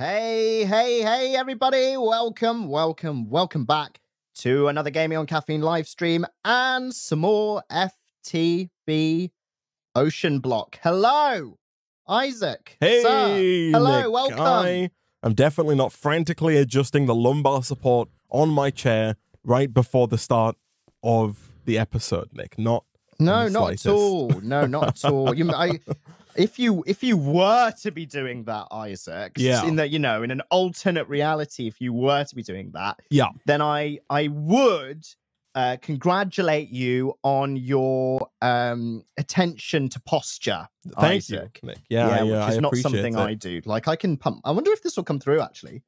Hey, everybody. Welcome back to another Gaming on Caffeine live stream and some more FTB OceanBlock. Hello, Isaac. Hey, sir. Hello, Nick. welcome. I'm definitely not frantically adjusting the lumbar support on my chair right before the start of the episode, Nick. No, not at all. No, not at all. If you were to be doing that, Isaac, in an alternate reality, if you were to be doing that, then I would congratulate you on your attention to posture. Thank Isaac. you, Nick. Which is not appreciate something it. I do. Like I can pump. I wonder if this will come through actually.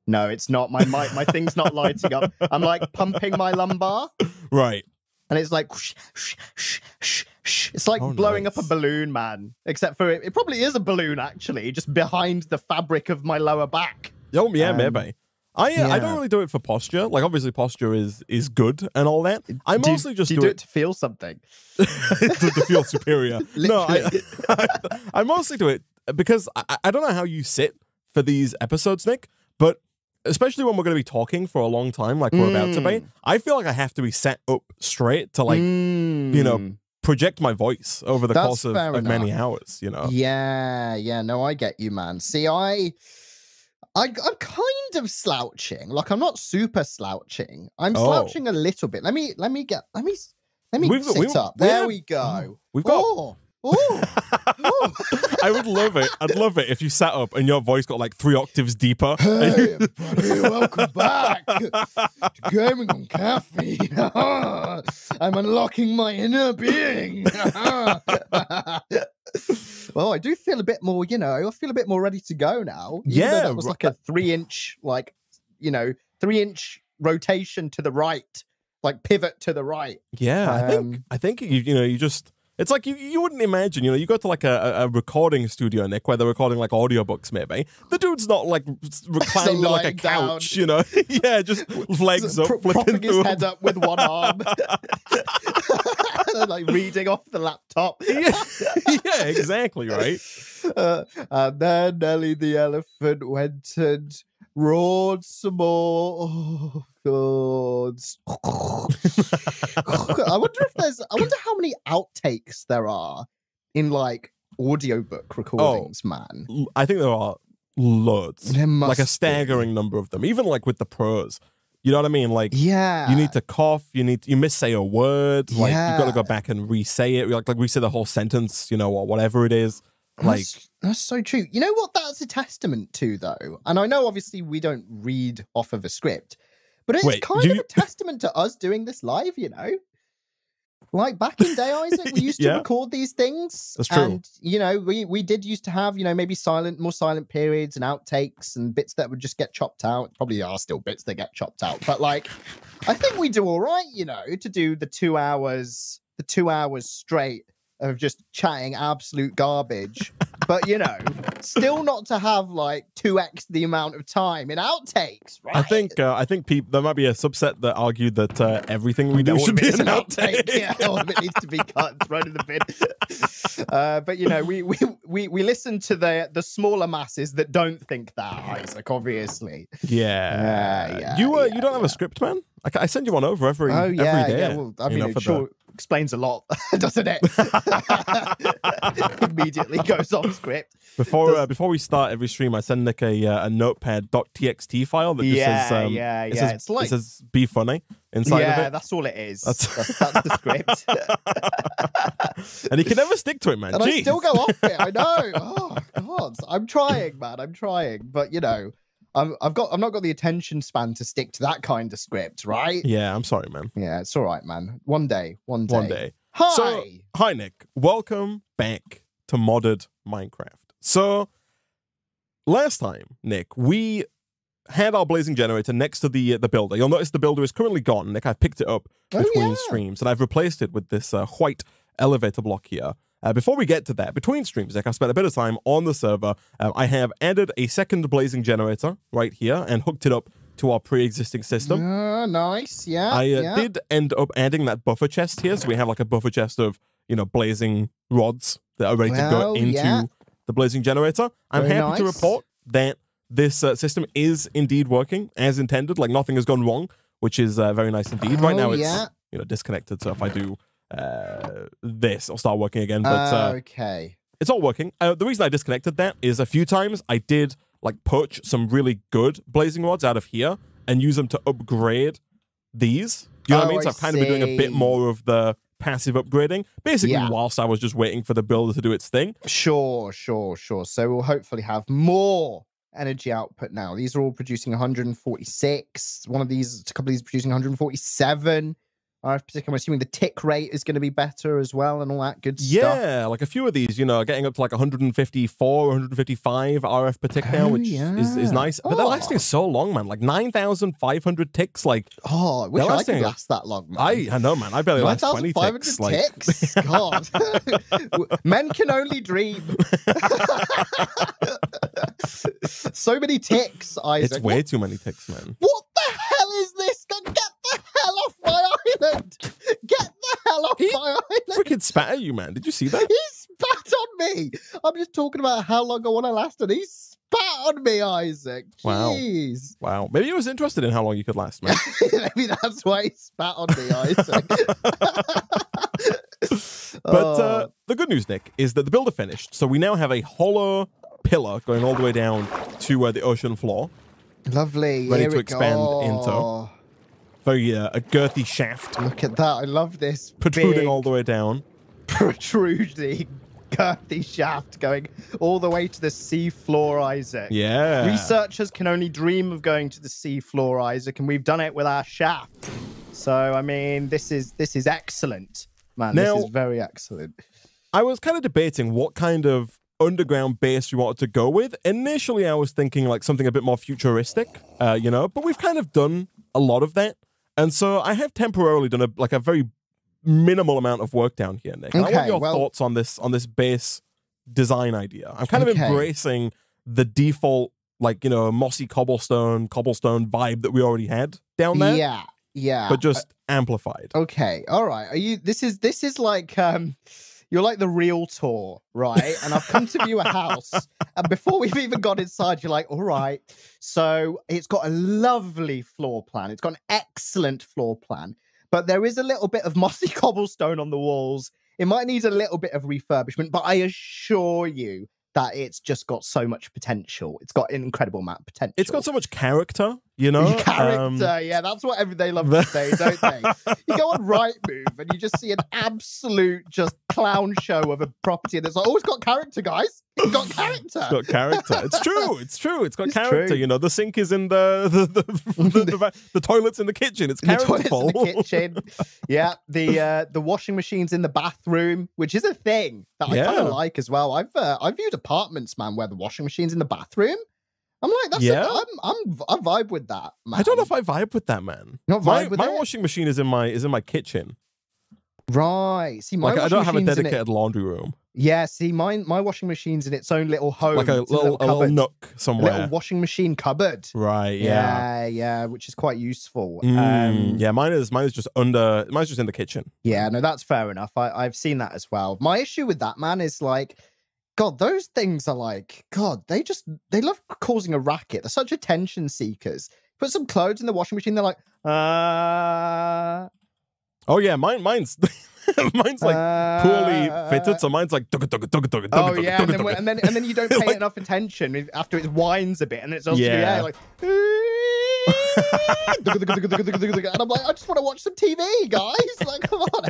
No, it's not. My thing's not lighting up. I'm like pumping my lumbar. Right. And it's like, whoosh, whoosh, whoosh, whoosh, whoosh. It's like blowing up a balloon, man. Except for it probably is a balloon, actually, just behind the fabric of my lower back. Oh, yeah, maybe. I don't really do it for posture. Like, obviously, posture is good and all that. I mostly just do it to feel something. to feel superior. No, I mostly do it because I don't know how you sit for these episodes, Nick, but especially when we're going to be talking for a long time, like we're about to be, I feel like I have to be set up straight to, like, project my voice over the course of many hours, Yeah, no, I get you, man. See, I'm kind of slouching. Like, I'm not super slouching. I'm slouching a little bit. Let me sit up. There we go. We've got... I would love it. I'd love it if you sat up and your voice got like 3 octaves deeper. Hey, everybody, welcome back to Gaming on Caffeine. I'm unlocking my inner being. Well, I do feel a bit more, I feel a bit more ready to go now. That was like a 3-inch, 3-inch rotation to the right, like pivot to the right. Yeah, I think you just... It's like you wouldn't imagine, you go to like a recording studio, Nick, where they're recording like audiobooks maybe. The dude's not like reclined on like a couch, Yeah, just legs up, propping his head up with one arm. Like reading off the laptop. Yeah, exactly, right? And then Nelly the elephant went and roared some more. Oh, God. I wonder how many outtakes there are in like audiobook recordings, man. I think there are loads. There must like a staggering number of them. Even like with the pros. You know what I mean? Like, you need to cough, you missay a word, like you got to go back and re-say it, like re-say the whole sentence, or whatever it is. Like that's so true. You know what that's a testament to, though? And I know obviously we don't read off of a script, but it's kind of a testament to us doing this live, Like back in day, Isaac, we used to record these things. That's true. And, we did used to have, maybe more silent periods and outtakes and bits that would just get chopped out. Probably are still bits that get chopped out. But like, I think we do all right, to do the 2 hours straight of just chatting absolute garbage. But, still not to have like 2x the amount of time in outtakes, right? I think there might be a subset that argued that everything we do should be an outtake. Yeah, all of it needs to be cut and thrown in the bin. But we listen to the smaller masses that don't think that, Isaac, obviously. Yeah. You don't have a script, man? I send you one over every day. Yeah. Well, I mean, it sure explains a lot, doesn't it? Immediately goes off script. Before we start every stream, I send Nick a notepad.txt file that just says it says "be funny" inside of it. Yeah, that's all it is. That's the script. And he can never stick to it, man. And I still go off it. I know. Oh God, I'm trying, man. I'm trying, but I've not got the attention span to stick to that kind of script, right? Yeah, I'm sorry, man. Yeah, it's all right, man. One day. Hi! So, hi, Nick. Welcome back to Modded Minecraft. So, last time, Nick, we had our blazing generator next to the builder. You'll notice the builder is currently gone, Nick. I've picked it up between streams, and I've replaced it with this white elevator block here. Before we get to that, between streams, Nick, I've spent a bit of time on the server. I have added a second blazing generator right here and hooked it up to our pre-existing system. Nice, yeah. I did end up adding that buffer chest here, so we have like a buffer chest of, blazing rods that are ready to go into the blazing generator. I'm Very happy to nice. report that this system is indeed working as intended. Like nothing has gone wrong, which is very nice indeed. Right now it's disconnected. So if I do this, it'll start working again. But okay, it's all working. The reason I disconnected that is a few times I did like poach some really good blazing rods out of here and use them to upgrade these. You know what I mean? So I've kind of been doing a bit more of the passive upgrading, basically whilst I was just waiting for the builder to do its thing. Sure. So we'll hopefully have more energy output now. These are all producing 146. A couple of these producing 147. I'm assuming the tick rate is going to be better as well and all that good stuff. Yeah, like a few of these, getting up to like 154, 155 RF per tick now, which is nice. But they're lasting so long, man. Like 9,500 ticks. Like, I wish I could last that long, man. I know, man. I barely last 20 ticks. Ticks? God. Men can only dream. So many ticks, Isaac. It's way too many ticks, man. What the hell is this? Get the hell off my island! Get the hell off my island! Freaking spat at you, man. Did you see that? He spat on me! I'm just talking about how long I want to last, and he spat on me, Isaac. Jeez. Wow. Maybe he was interested in how long you could last, man. Maybe that's why he spat on me, Isaac. But the good news, Nick, is that the builder finished. So we now have a hollow pillar going all the way down to the ocean floor. Lovely. Ready to expand into. Very a girthy shaft. Look at that. I love this. Protruding all the way down. Protruding girthy shaft going all the way to the sea floor, Isaac. Yeah. Researchers can only dream of going to the sea floor, Isaac, and we've done it with our shaft. So, I mean, this is excellent. Man, now, this is very excellent. I was kind of debating what kind of underground base we wanted to go with. Initially, I was thinking like something a bit more futuristic, but we've kind of done a lot of that. And so I have temporarily done a very minimal amount of work down here, Nick. Okay, I want your thoughts on this base design idea. I'm kind of embracing the default, mossy cobblestone vibe that we already had down there. Yeah. But just amplified. Okay, all right. This is like you're like the realtor, right? And I've come to view a house, and before we've even got inside, you're like, all right. So it's got a lovely floor plan. It's got an excellent floor plan, but there is a little bit of mossy cobblestone on the walls. It might need a little bit of refurbishment, but I assure you that it's just got so much potential. It's got an incredible amount of potential. It's got so much character, you know? Character, yeah, that's what they love to say, don't they? You go on Rightmove and you just see an absolute just clown show of a property and it's like, oh, it's got character, guys. It's got character. It's got character. It's true. It's got character. True. You know, the sink is in the toilet's in the kitchen. It's characterful. The toilet's in the kitchen. Yeah, the washing machine's in the bathroom, which is a thing that I kind of like as well. I've viewed apartments, man, where the washing machine's in the bathroom. I'm like, I vibe with that, man. I don't know if I vibe with that, man. Not vibe with my washing machine is in my kitchen. Right. See, my I don't have a dedicated laundry room. Yeah, see, my washing machine's in its own little home. Like a little nook somewhere. A little washing machine cupboard. Right, yeah. Yeah, which is quite useful. Yeah, mine is just in the kitchen. Yeah, no, that's fair enough. I've seen that as well. My issue with that, man, is like, God, those things are like, God, they love causing a racket. They're such attention seekers. Put some clothes in the washing machine, they're like, Oh yeah, mine's mine's like poorly fitted, so mine's like oh yeah, and then you don't pay enough attention after it whines a bit, and it's also like. And I'm like, I just want to watch some TV, guys. Like, come on.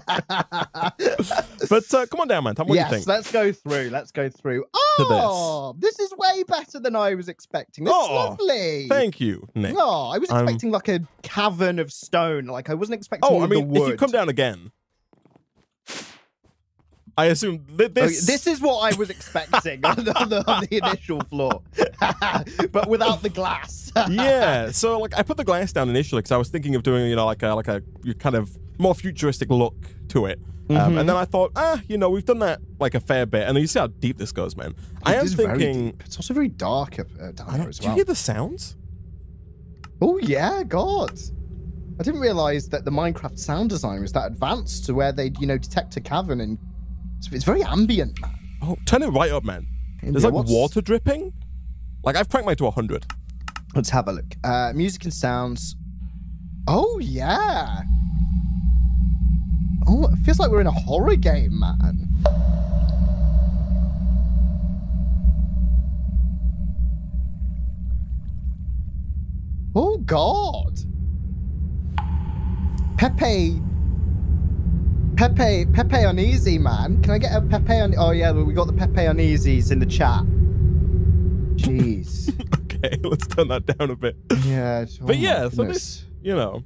But come on down, man. Tell me what you think. Let's go through. Oh, this is way better than I was expecting. This is lovely. Thank you, Nick. Oh, I was expecting like a cavern of stone. Like I wasn't expecting. Oh, I mean, if you come down again, I assume this is what I was expecting on the initial floor, but without the glass. Yeah, so like I put the glass down initially because I was thinking of doing like a kind of more futuristic look to it, and then I thought, we've done that like a fair bit, and then you see how deep this goes, man. I am thinking it's also very dark down there as well. Do you hear the sounds? Oh yeah, God. I didn't realize that the Minecraft sound design was that advanced to where they detect a cavern and. It's very ambient, man. Oh, turn it right up, man. There's like water dripping. Like I've cranked mine to 100. Let's have a look. Music and sounds. Oh yeah. Oh, it feels like we're in a horror game, man. Oh God. Pepe uneasy, man. Can I get a Pepe on? Oh yeah, we got the Pepe uneasies in the chat. Jeez. Okay, let's turn that down a bit. Yeah. But yeah, so this, you know,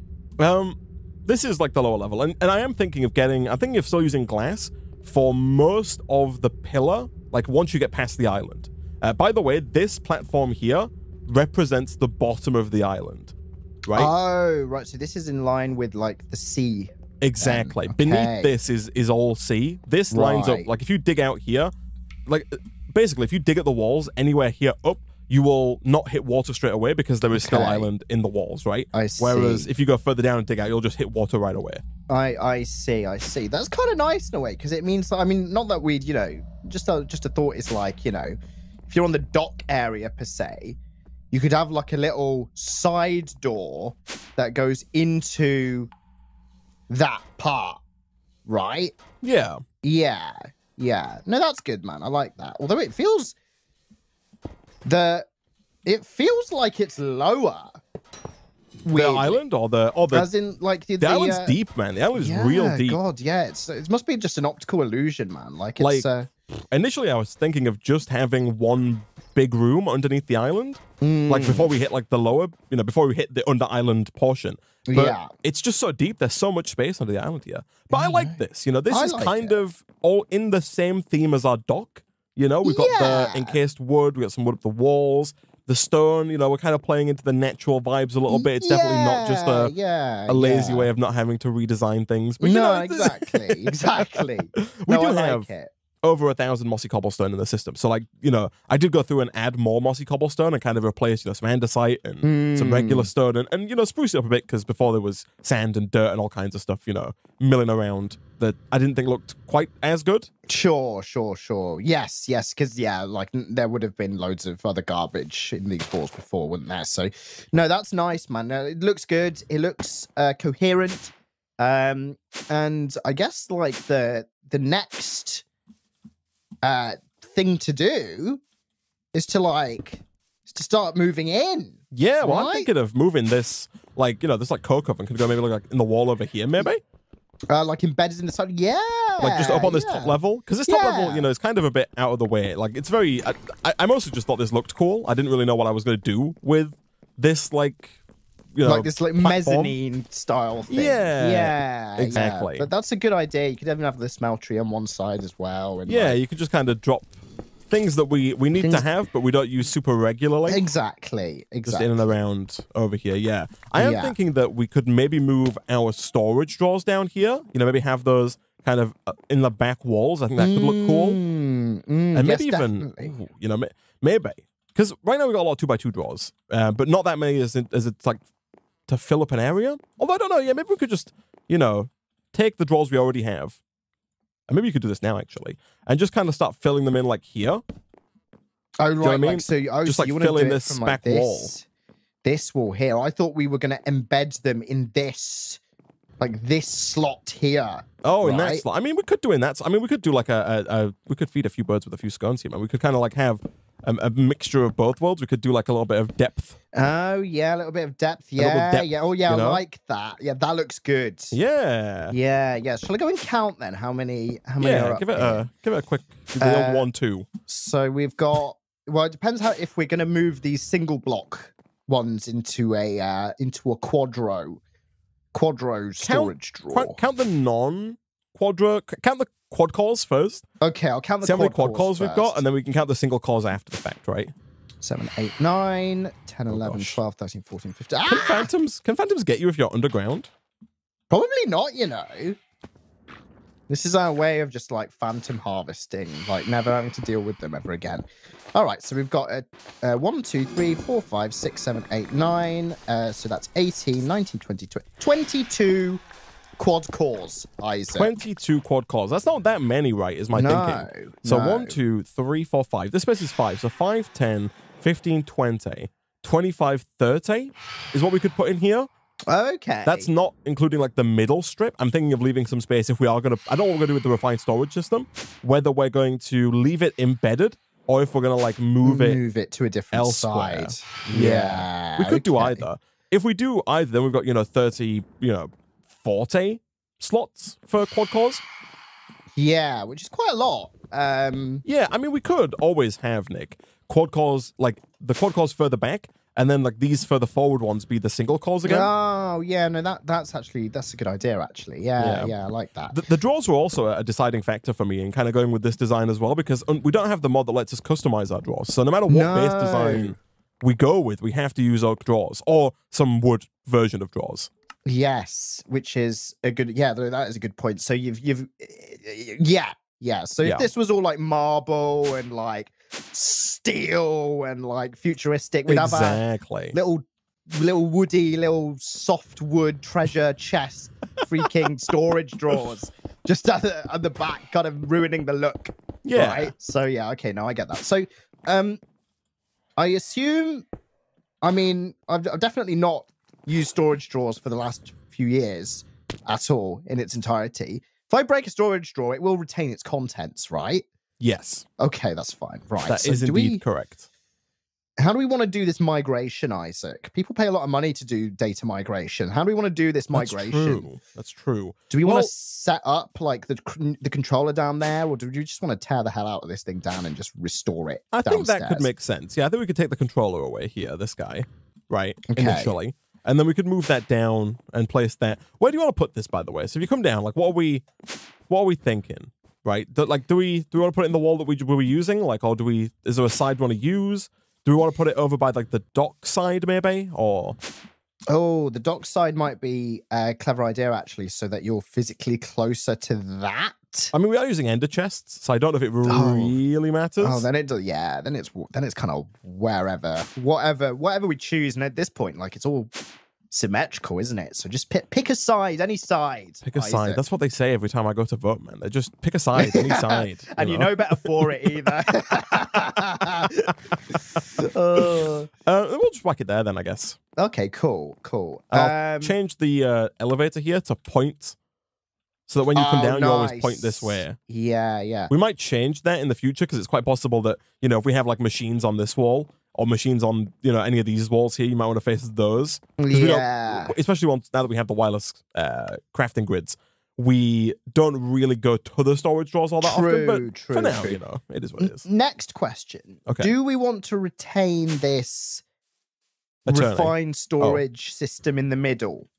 this is like the lower level, and I am thinking of getting. I'm thinking of still using glass for most of the pillar. Like once you get past the island. By the way, this platform here represents the bottom of the island, right? Oh, right. So this is in line with like the sea. Exactly. Okay. Beneath this is all sea. This lines up, like if you dig out here, like basically if you dig at the walls anywhere here up, you will not hit water straight away because there is still island in the walls, right? I see. Whereas if you go further down and dig out, you'll just hit water right away. I see. That's kind of nice in a way because it means that, I mean, not that we'd, you know, just a thought is like, you know, if you're on the dock area per se, you could have like a little side door that goes into that part, right? Yeah. Yeah. No, that's good, man. I like that. Although it feels like it's lower. The island or the as in like the island's deep, man. The island's real deep. God, yeah. It must be just an optical illusion, man. Like it's initially I was thinking of just having one big room underneath the island. Like before we hit like the lower, you know, before we hit the under island portion. But it's just so deep. There's so much space under the island here. But I like this. You know, this is kind of all in the same theme as our dock. You know, we've got the encased wood. We got some wood up the walls. The stone, you know, we're kind of playing into the natural vibes a little bit. It's definitely not just a lazy way of not having to redesign things. But, you know, exactly. We do have over 1,000 mossy cobblestone in the system. So, like, you know, I did go through and add more mossy cobblestone and kind of replace, you know, some andesite and some regular stone and, you know, spruce it up a bit because before there was sand and dirt and all kinds of stuff, you know, milling around that I didn't think looked quite as good. Sure. Yes, because, like, there would have been loads of other garbage in these floors before, wouldn't there? So, no, that's nice, man. It looks good. It looks coherent. And I guess, like, the next thing to do is to start moving in. Yeah, well, I'm thinking of moving this, like, you know, this, like, coke oven could go maybe, like, in the wall over here, maybe? Like embedded in the side, like just up on this top level, because this top level, you know, is kind of a bit out of the way. Like it's very. I mostly just thought this looked cool. I didn't really know what I was going to do with this, like, you know, like this like mezzanine style thing. Yeah, exactly. Yeah. But that's a good idea. You could even have the smeltery on one side as well. And you could just kind of drop things that we need to have, but we don't use super regularly. Exactly. Just in and around over here, yeah. I am thinking that we could maybe move our storage drawers down here. You know, maybe have those kind of in the back walls. I think that could look cool. And maybe even, you know, maybe. Because right now we've got a lot of 2x2 drawers, but not that many as it's like to fill up an area. Although I don't know, maybe we could just, you know, take the drawers we already have. And maybe you could do this now, actually, and just kind of start filling them in, like here. Oh, right. You know what I mean? Like, so, just like fill in this back wall. This wall here. I thought we were going to embed them in this, like this slot here. Oh, in that slot. I mean, we could do in that. I mean, we could do like we could feed a few birds with a few scones here, man. We could kind of like have a mixture of both worlds. We could do like a little bit of depth. Oh yeah, a little bit of depth. Yeah. Oh yeah, you know? I like that. Yeah, that looks good. Yeah. Shall I go and count then? How many? Yeah, give it a quick the old 1, 2. So we've got. Well, it depends if we're going to move these single block ones into a quadro storage drawer. Count the non-quadro. Count the quad cores first. Okay, I'll count the See how many quad cores we've got, and then we can count the single cores after the fact, right? 7, 8, 9, 10, 11, 12, 13, 14, 15. Can phantoms get you if you're underground? Probably not, you know. This is our way of just like phantom harvesting, like never having to deal with them ever again. All right, so we've got 1, 2, 3, 4, 5, 6, 7, 8, 9. So that's 18, 19, 20, 22 quad cores, Isaac. 22 quad cores. That's not that many, right, is my thinking. So 1, 2, 3, 4, 5. This space is 5. So 5, 10, 15, 20, 25, 30 is what we could put in here. Okay. That's not including like the middle strip. I'm thinking of leaving some space if we are going to... I don't know what we're going to do with the refined storage system. Whether we're going to leave it embedded or if we're going to like move it to a different elsewhere. side. Yeah. We could do either. If we do either, then we've got, 30, 40 slots for quad cores. Yeah, which is quite a lot. Yeah, I mean, we could always have, Nick, quad cores, like the quad cores further back, and then like these further forward ones be the single cores again. Oh, yeah, no, that's a good idea, actually. Yeah, I like that. The drawers were also a deciding factor for me in kind of going with this design as well, because we don't have the mod that lets us customize our drawers. So no matter what base design we go with, we have to use oak drawers or some wood version of drawers. Yes, which is a good, that is a good point. So So if this was all like marble and like steel and like futuristic, we'd have a little woody, little soft wood treasure chest, freaking storage drawers just at the back, kind of ruining the look. Yeah. Right? So yeah, okay, no, I get that. So, I assume, I've definitely not used storage drawers for the last few years at all in its entirety. If I break a storage drawer, it will retain its contents, right? Yes. Okay, that's fine. Right. That is indeed correct. How do we want to do this migration, Isaac? People pay a lot of money to do data migration. How do we want to do this migration? That's true. Do we want to set up like the controller down there, or do we just want to tear the hell out of this thing down and just restore it I downstairs? think that could make sense. Yeah, I think we could take the controller away here, this guy, right, initially. And then we could move that down and place that. Where do you want to put this, by the way? So if you come down, like, what are we thinking, right? Do we want to put it in the wall that we were using? Like, or is there a side we want to use? Do we want to put it over by like the dock side maybe, or? Oh, the dock side might be a clever idea actually, so that you're physically closer to that. I mean, we are using ender chests, so I don't know if it really matters. Oh, then it does. Yeah, then it's kind of whatever we choose, and at this point, like it's all symmetrical, isn't it? So just pick a side, any side. Pick a side. That's what they say every time I go to vote, man. They just pick a side, any side. And you know better for it either. We'll just whack it there then, I guess. Okay, cool. I'll change the elevator here to point, so that when you come down, you always point this way. Yeah. We might change that in the future, because it's quite possible that, if we have like machines on this wall, or machines on, any of these walls here, you might want to face those. Yeah. Especially now that we have the wireless crafting grids, we don't really go to the storage drawers all that often. But for now, it is what it is. Next question. Okay. Do we want to retain this refined storage system in the middle?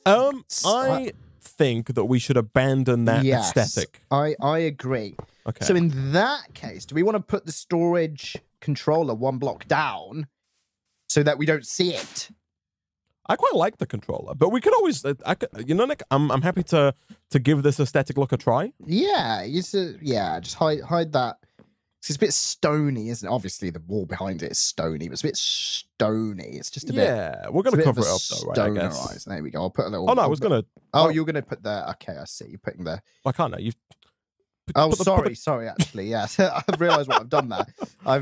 I think that we should abandon that aesthetic. I agree. Okay. So in that case, do we want to put the storage controller one block down so that we don't see it? I quite like the controller, but we could always, Nick, I'm happy to give this aesthetic look a try. Yeah, just hide that. It's a bit stony, isn't it? Obviously, the wall behind it is stony, but it's a bit stony. It's just a bit. Yeah, we're going to cover it up, though, right? I guess. There we go. I'll put a little. Oh, no, I was going to. Oh, you're going to put the. Okay, I see. You're putting the. I can't know. You. Sorry, actually, yes. I've realised what I've done there. I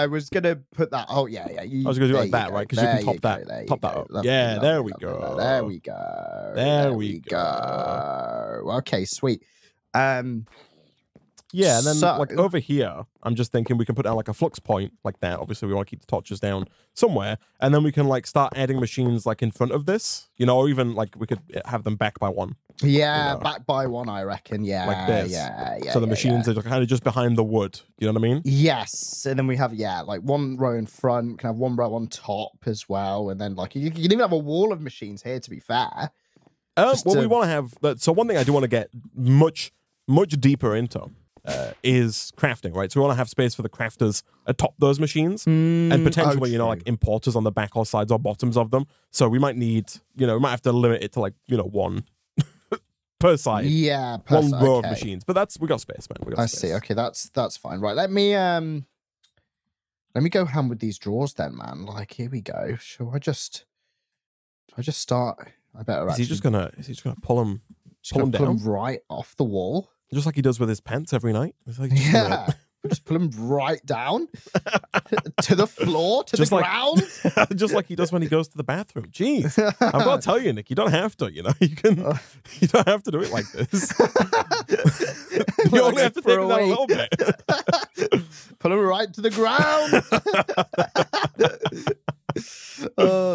was going to put that. Oh, yeah. I was going to do like that, right? Because you can top that up. Yeah, there we go. There we go. Okay, sweet. Yeah, and then like over here, I'm just thinking we can put down like a flux point like that. Obviously, we want to keep the torches down somewhere, and then we can like start adding machines like in front of this, or even like we could have them back by one. Yeah, back by one, I reckon. Yeah, like this. Yeah. So the machines are kind of just behind the wood. You know what I mean? Yes, and then we have like one row in front, can have one row on top as well, and then like you can even have a wall of machines here. To be fair, we want to have. So one thing I do want to get much deeper into. Is crafting, right? So we want to have space for the crafters atop those machines, and potentially, like importers on the back or sides or bottoms of them. So we might need, we might have to limit it to like, one per side. Yeah, one row of machines. But we got space, man. I see. Okay, that's fine. Right, let me go ham with these drawers then, man. Like, here we go. Shall I just start? I better. Is he just gonna pull him down right off the wall, just like he does with his pants every night? It's like, just pull him right down to the floor, to the ground, just like he does when he goes to the bathroom. Jeez, I've got to tell you, Nick, you don't have to. You know, you don't have to do it like this. You only have to take it down a little bit. Pull him right to the ground.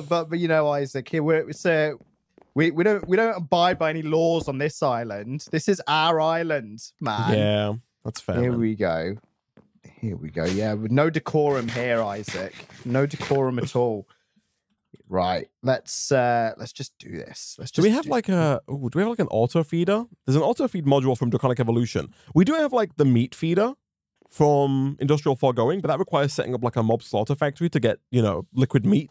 But you know, Isaac, here we don't abide by any laws on this island. This is our island, man. Yeah, that's fair. Here we go. Yeah, with no decorum here, Isaac. No decorum at all. Right. Let's just do this. Do we have like an auto feeder? There's an auto feed module from Draconic Evolution. We do have like the meat feeder from Industrial Foregoing, but that requires setting up like a mob slaughter factory to get, you know, liquid meat.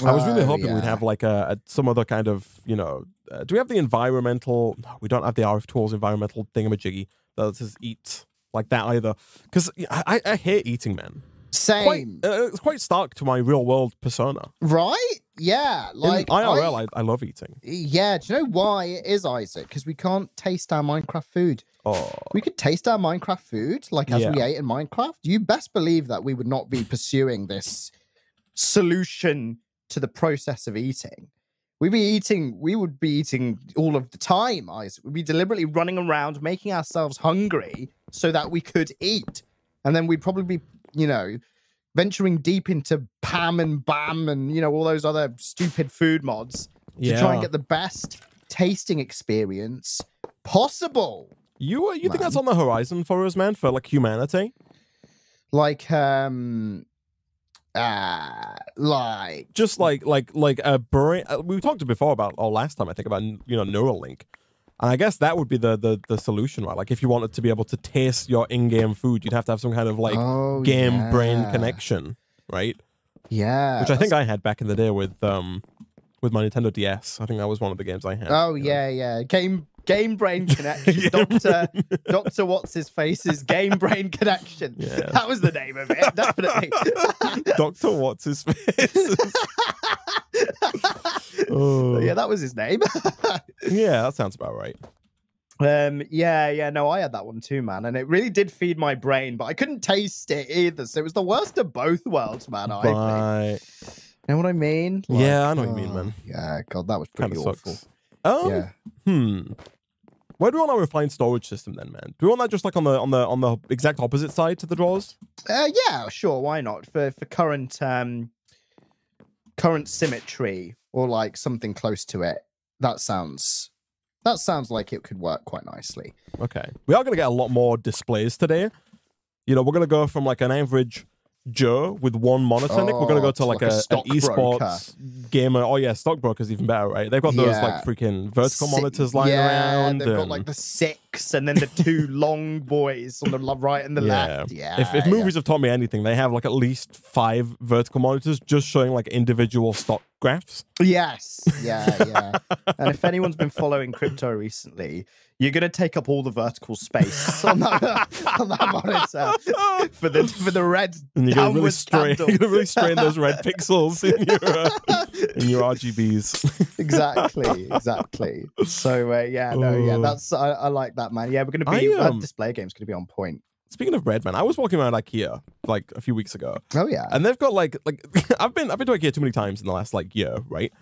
I was really hoping we'd have like some other kind of, you know, do we have the environmental? No, we don't have the RF Tools environmental thingamajiggy that lets us eat like that either. Because I hate eating, man. Same. It's quite stark to my real world persona. Right? Yeah. Like in IRL, I love eating. Yeah. Do you know why it is, Isaac? Because we can't taste our Minecraft food. Oh. We could taste our Minecraft food like as we ate in Minecraft. You best believe that we would not be pursuing this solution to the process of eating. We would be eating all of the time, Isaac. We'd be deliberately running around, making ourselves hungry so that we could eat. And then we'd probably be, you know, venturing deep into Pam and Bam and, you know, all those other stupid food mods to try and get the best tasting experience possible. You think that's on the horizon for us, man, for like humanity? Like just like a brain. We talked before about last time I think about, you know, Neuralink, and I guess that would be the solution, right? Like if you wanted to be able to taste your in-game food, you'd have to have some kind of like game brain connection, right? Yeah, which I think I had back in the day with my Nintendo DS. I think that was one of the games I had. Oh yeah, Game brain connection. Doctor What's his face's game brain connection. Yeah. That was the name of it, definitely. Doctor What's his face. Oh. Yeah, that was his name. Yeah, that sounds about right. Yeah, no, I had that one too, man, and it really did feed my brain, but I couldn't taste it either. So it was the worst of both worlds, man. I think. You know what I mean? Like, yeah, I know what you mean, man. Yeah, God, that was pretty awful. Sucks. Where do we want our refined storage system then, man? Do we want that just like on the exact opposite side to the drawers? Yeah, sure, why not? For current symmetry or like something close to it. That sounds like it could work quite nicely. Okay. We are gonna get a lot more displays today. You know, we're gonna go from like an average Joe with one monitor, Nick. We're gonna go to like an esports gamer. Oh yeah, stockbroker's even better, right? They've got those like freaking vertical monitors lying around. They've got like the 6 and then the 2 long boys on the right and the left. Yeah. If movies have taught me anything, they have like at least 5 vertical monitors just showing like individual stock graphs. Yes. Yeah. And if anyone's been following crypto recently, you're gonna take up all the vertical space on that monitor for the red. And you're gonna really strain those red pixels in your RGBs. Exactly. So that's I like that, man. Yeah, we're gonna be display game's gonna be on point. Speaking of red, man, I was walking around IKEA like a few weeks ago. Oh yeah, and they've got like I've been to IKEA too many times in the last like year, right?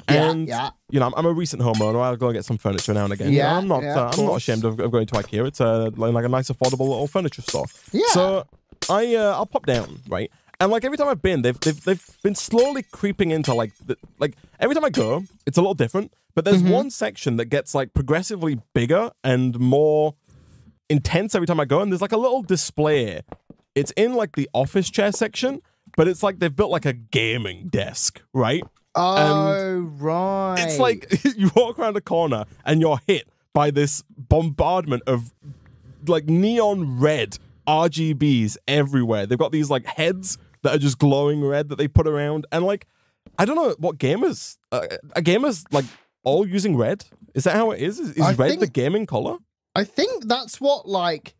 And you know, I'm a recent homeowner. I'll go and get some furniture now and again. Yeah, I'm not ashamed of going to IKEA. It's like a nice, affordable little furniture store. Yeah. So I'll pop down, right? And like every time I've been, they've been slowly creeping into like every time I go, it's a little different. But there's one section that gets like progressively bigger and more intense every time I go, and there's like a little display. It's in like the office chair section, but it's like they've built like a gaming desk, right? Oh, right. It's like you walk around a corner and you're hit by this bombardment of like neon red RGBs everywhere. They've got these like heads that are just glowing red that they put around, and like I don't know what gamers are gamers like all using red. Is that how it is? Is red the gaming color? I think that's what like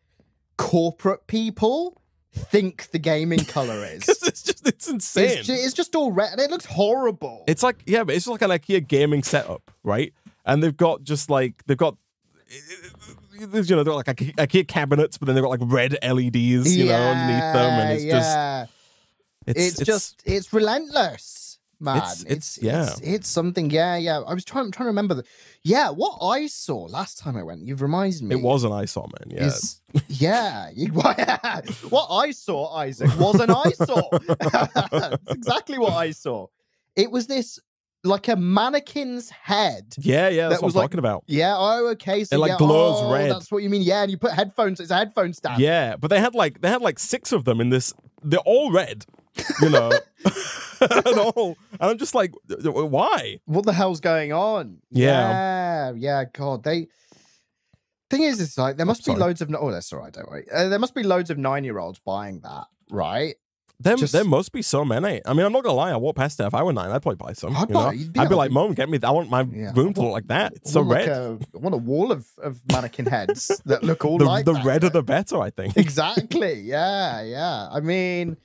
corporate people think the gaming color is. It's insane. It's just all red, and it looks horrible. It's like, yeah, but it's just like an IKEA gaming setup, right? And they've got they've got they're like IKEA cabinets, but then they've got like red LEDs, you know, underneath them, and it's relentless, man. It's something. Yeah. I was trying to remember what I saw last time I went. You've reminded me. It was an eyesore, man. What I saw, Isaac, was an eyesore. That's exactly what I saw. It was this like a mannequin's head. Yeah, that's what I'm talking about. Yeah, okay. So it like glows red. That's what you mean. Yeah, and you put headphones. It's a headphone stand. Yeah, but they had like 6 of them in this. They're all red, you know. And I'm just like, why? What the hell's going on? Yeah. God, thing is, it's like there must be loads of. Oh, that's all right. Don't worry. There must be loads of 9-year-olds buying that, right? There must be so many. I mean, I'm not gonna lie. I walk past it. If I were 9, I'd probably buy some. I'd be like, Mom, get me. I want my room to look like that. It's so red. I want a wall of mannequin heads that look all like the that. redder the better, I think. Exactly. Yeah. I mean,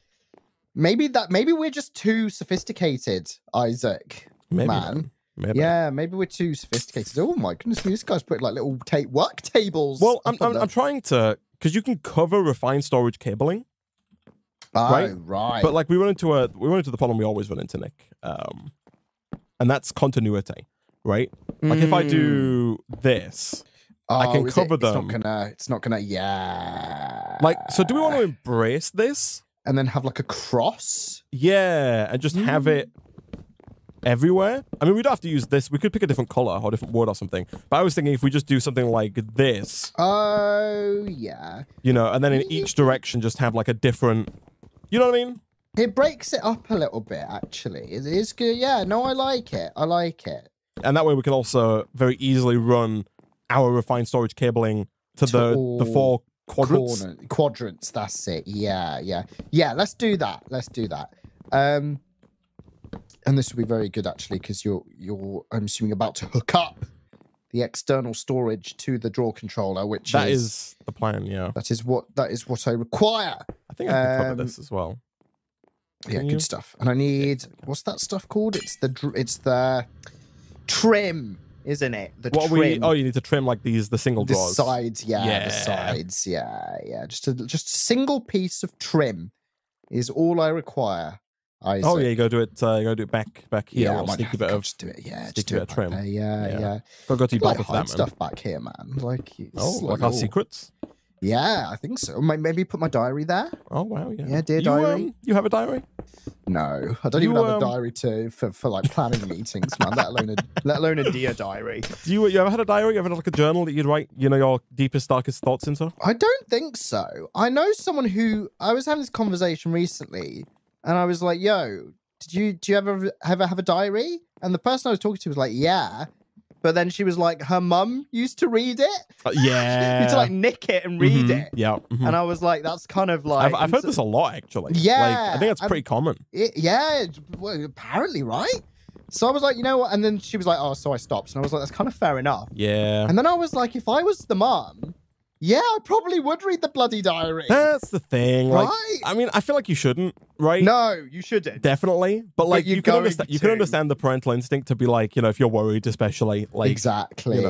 maybe we're just too sophisticated, Isaac. Maybe, man. Maybe. Yeah, maybe we're too sophisticated. Oh my goodness, this guy's put like little work tables. Well, I'm trying to, because you can cover refined storage cabling. Right. But like we run into the problem we always run into, Nick. And that's continuity, right? Like if I do this, I can cover them. It's not gonna. Yeah. Like, so do we want to embrace this and then have like a cross? Yeah, and just have it everywhere. I mean, we'd have to use this. We could pick a different color or a different word or something. But I was thinking if we just do something like this. Oh yeah. You know, and then in each direction just have like a different. You know what I mean? It breaks it up a little bit, actually. It is good. Yeah, no, I like it. And that way we can also very easily run our refined storage cabling to the 4 quadrants. Quadrants, that's it. Yeah. Let's do that. And this will be very good, actually, because you're I'm assuming about to hook up the external storage to the drawer controller, which that is the plan. Yeah, that is what I require. I think I can cover this as well. Yeah, good stuff. And I need, what's that stuff called? It's the trim, isn't it? The trim. You need to trim like the single drawers. The sides, the sides, yeah. Just a single piece of trim is all I require. Isaac. Oh yeah, you go do it. Back here. Yeah, or sneak a bit of just do it. Yeah, just do a trim. Yeah. Go to your like hide stuff back here, man. Like like our secrets. Yeah, I think so. Maybe put my diary there. Oh wow, yeah. Yeah, dear diary. You have a diary? No, I don't even have a diary for like planning meetings, man. Let alone a dear diary. You ever had a diary? You ever had like a journal that you'd write, your deepest, darkest thoughts into? I don't think so. I know someone who I was having this conversation recently, and I was like, "Yo, do you ever have a diary?" And the person I was talking to was like, "Yeah." But then she was like, her mum used to read it. Yeah. Used to like nick it and read it. Yeah. And I was like, that's kind of like... I've heard this a lot, actually. Yeah. Like, I think that's pretty common. Well, apparently, right? So I was like, you know what? And then she was like, oh, so I stopped. And I was like, that's kind of fair enough. Yeah. And then I was like, if I was the mum... Yeah, I probably would read the bloody diary. That's the thing. Like, right? I mean, I feel like you shouldn't, right? No, you shouldn't. Definitely. But like, you can understand the parental instinct to be like, if you're worried, especially. Like, Exactly.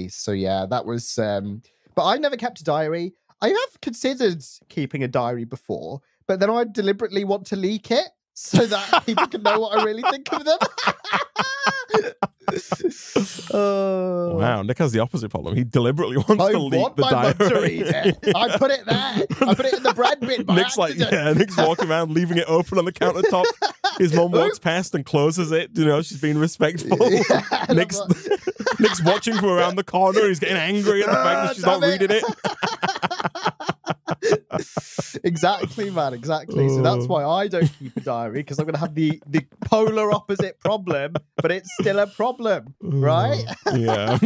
So yeah, that was... But I never kept a diary. I have considered keeping a diary before, but then I deliberately want to leak it so that people can know what I really think of them. Wow, Nick has the opposite problem. He deliberately wants to leak the diary. To read it. I put it there. I put it in the bread bin by accident. Nick's walking around leaving it open on the countertop. His mum walks past and closes it. She's being respectful. Yeah, Nick's watching from around the corner. He's getting angry at the fact that she's not reading it. Exactly, man. Exactly. So that's why I don't keep a diary, because I'm going to have the polar opposite problem, but it's still a problem, right? Yeah.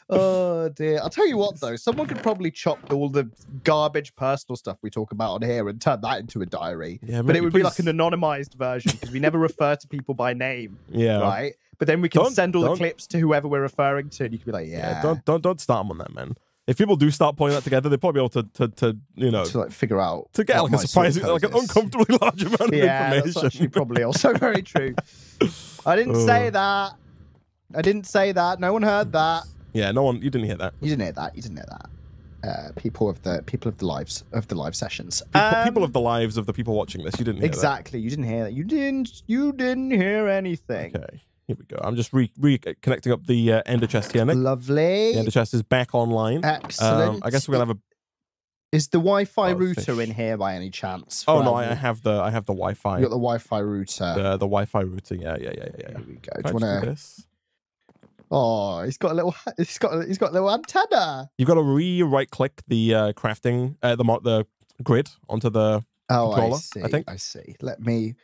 Oh dear. I'll tell you what, though, someone could probably chop all the garbage personal stuff we talk about on here and turn that into a diary. Yeah, but it would be like an anonymized version, because we never refer to people by name. Yeah. Right. But then we can send all the clips to whoever we're referring to, and you can be like, yeah. Don't start them on that, man. if people do start putting that together, they'll probably be able to you know, to like figure out to get like a surprising, like an uncomfortably large amount of information. That's actually probably also very true. I didn't say that. I didn't say that. No one heard that. Yeah, no one. You didn't hear that. You didn't hear that. You didn't hear that. People of the live sessions. People of the lives of the people watching this. You didn't hear exactly. That. You didn't hear that. You didn't hear anything. Okay. Here we go. I'm just reconnecting up the ender chest here, Nick. Lovely. The ender chest is back online. Excellent. I guess we're gonna have a. Is the Wi-Fi router in here by any chance? Oh no, I have the Wi-Fi. You got the Wi-Fi router. The Wi-Fi router. Yeah. Here we go. Do you want this? Oh, he's got a little antenna. You've got to right click the crafting the grid onto the controller. I see. Let me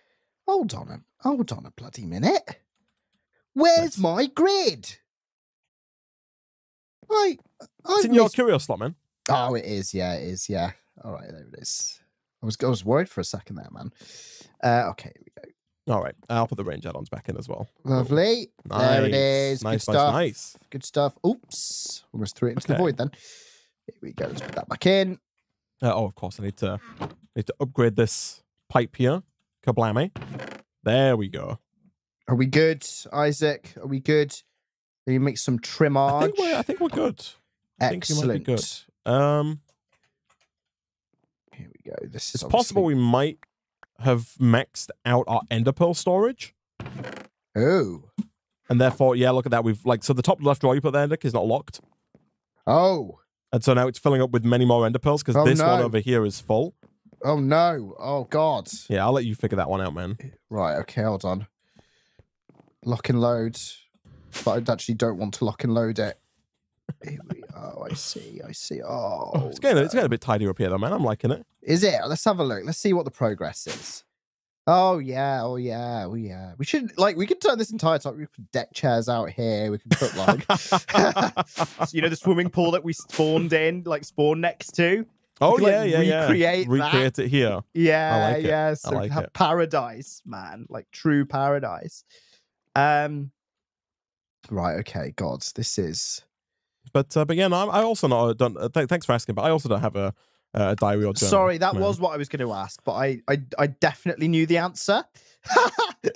hold on a bloody minute. Where's my grid? It's in your curio slot, man. Oh, it is. Yeah, it is. Yeah. All right, there it is. I was worried for a second there, man. Okay, here we go. All right, I'll put the range add-ons back in as well. Lovely. Nice. There it is. Nice, Good stuff. nice. Good stuff. Oops. Almost threw it into the void then. Here we go. Let's put that back in. Of course, I need to upgrade this pipe here. Kablame. There we go. Are we good, Isaac? Are we good? Can you make some trimage? I think we're good. Excellent. Good. Here we go. This is possible we might have maxed out our ender pearl storage. Oh. And therefore, yeah, look at that. We've so the top left drawer you put there, Nick, is not locked. Oh. And so now it's filling up with many more ender pearls because this one over here is full. Oh no. Oh God. Yeah, I'll let you figure that one out, man. Right, okay, hold on. Lock and load. But I actually don't want to lock and load it. Here we are. I see. Oh, it's getting a bit tidier up here though, man. I'm liking it. Is it? Let's have a look. Let's see what the progress is. Oh yeah. We should we could turn this entire time. We could put deck chairs out here. We could put the swimming pool that we spawned in, spawn next to. Oh could, yeah. Recreate it here. Yeah, I like yeah. It. So I like have it. paradise, man, true paradise. Right. Okay. God, this is. But yeah, no, I also don't. Thanks for asking, but I also don't have a diary or journal. Sorry, that was what I was going to ask, but I definitely knew the answer.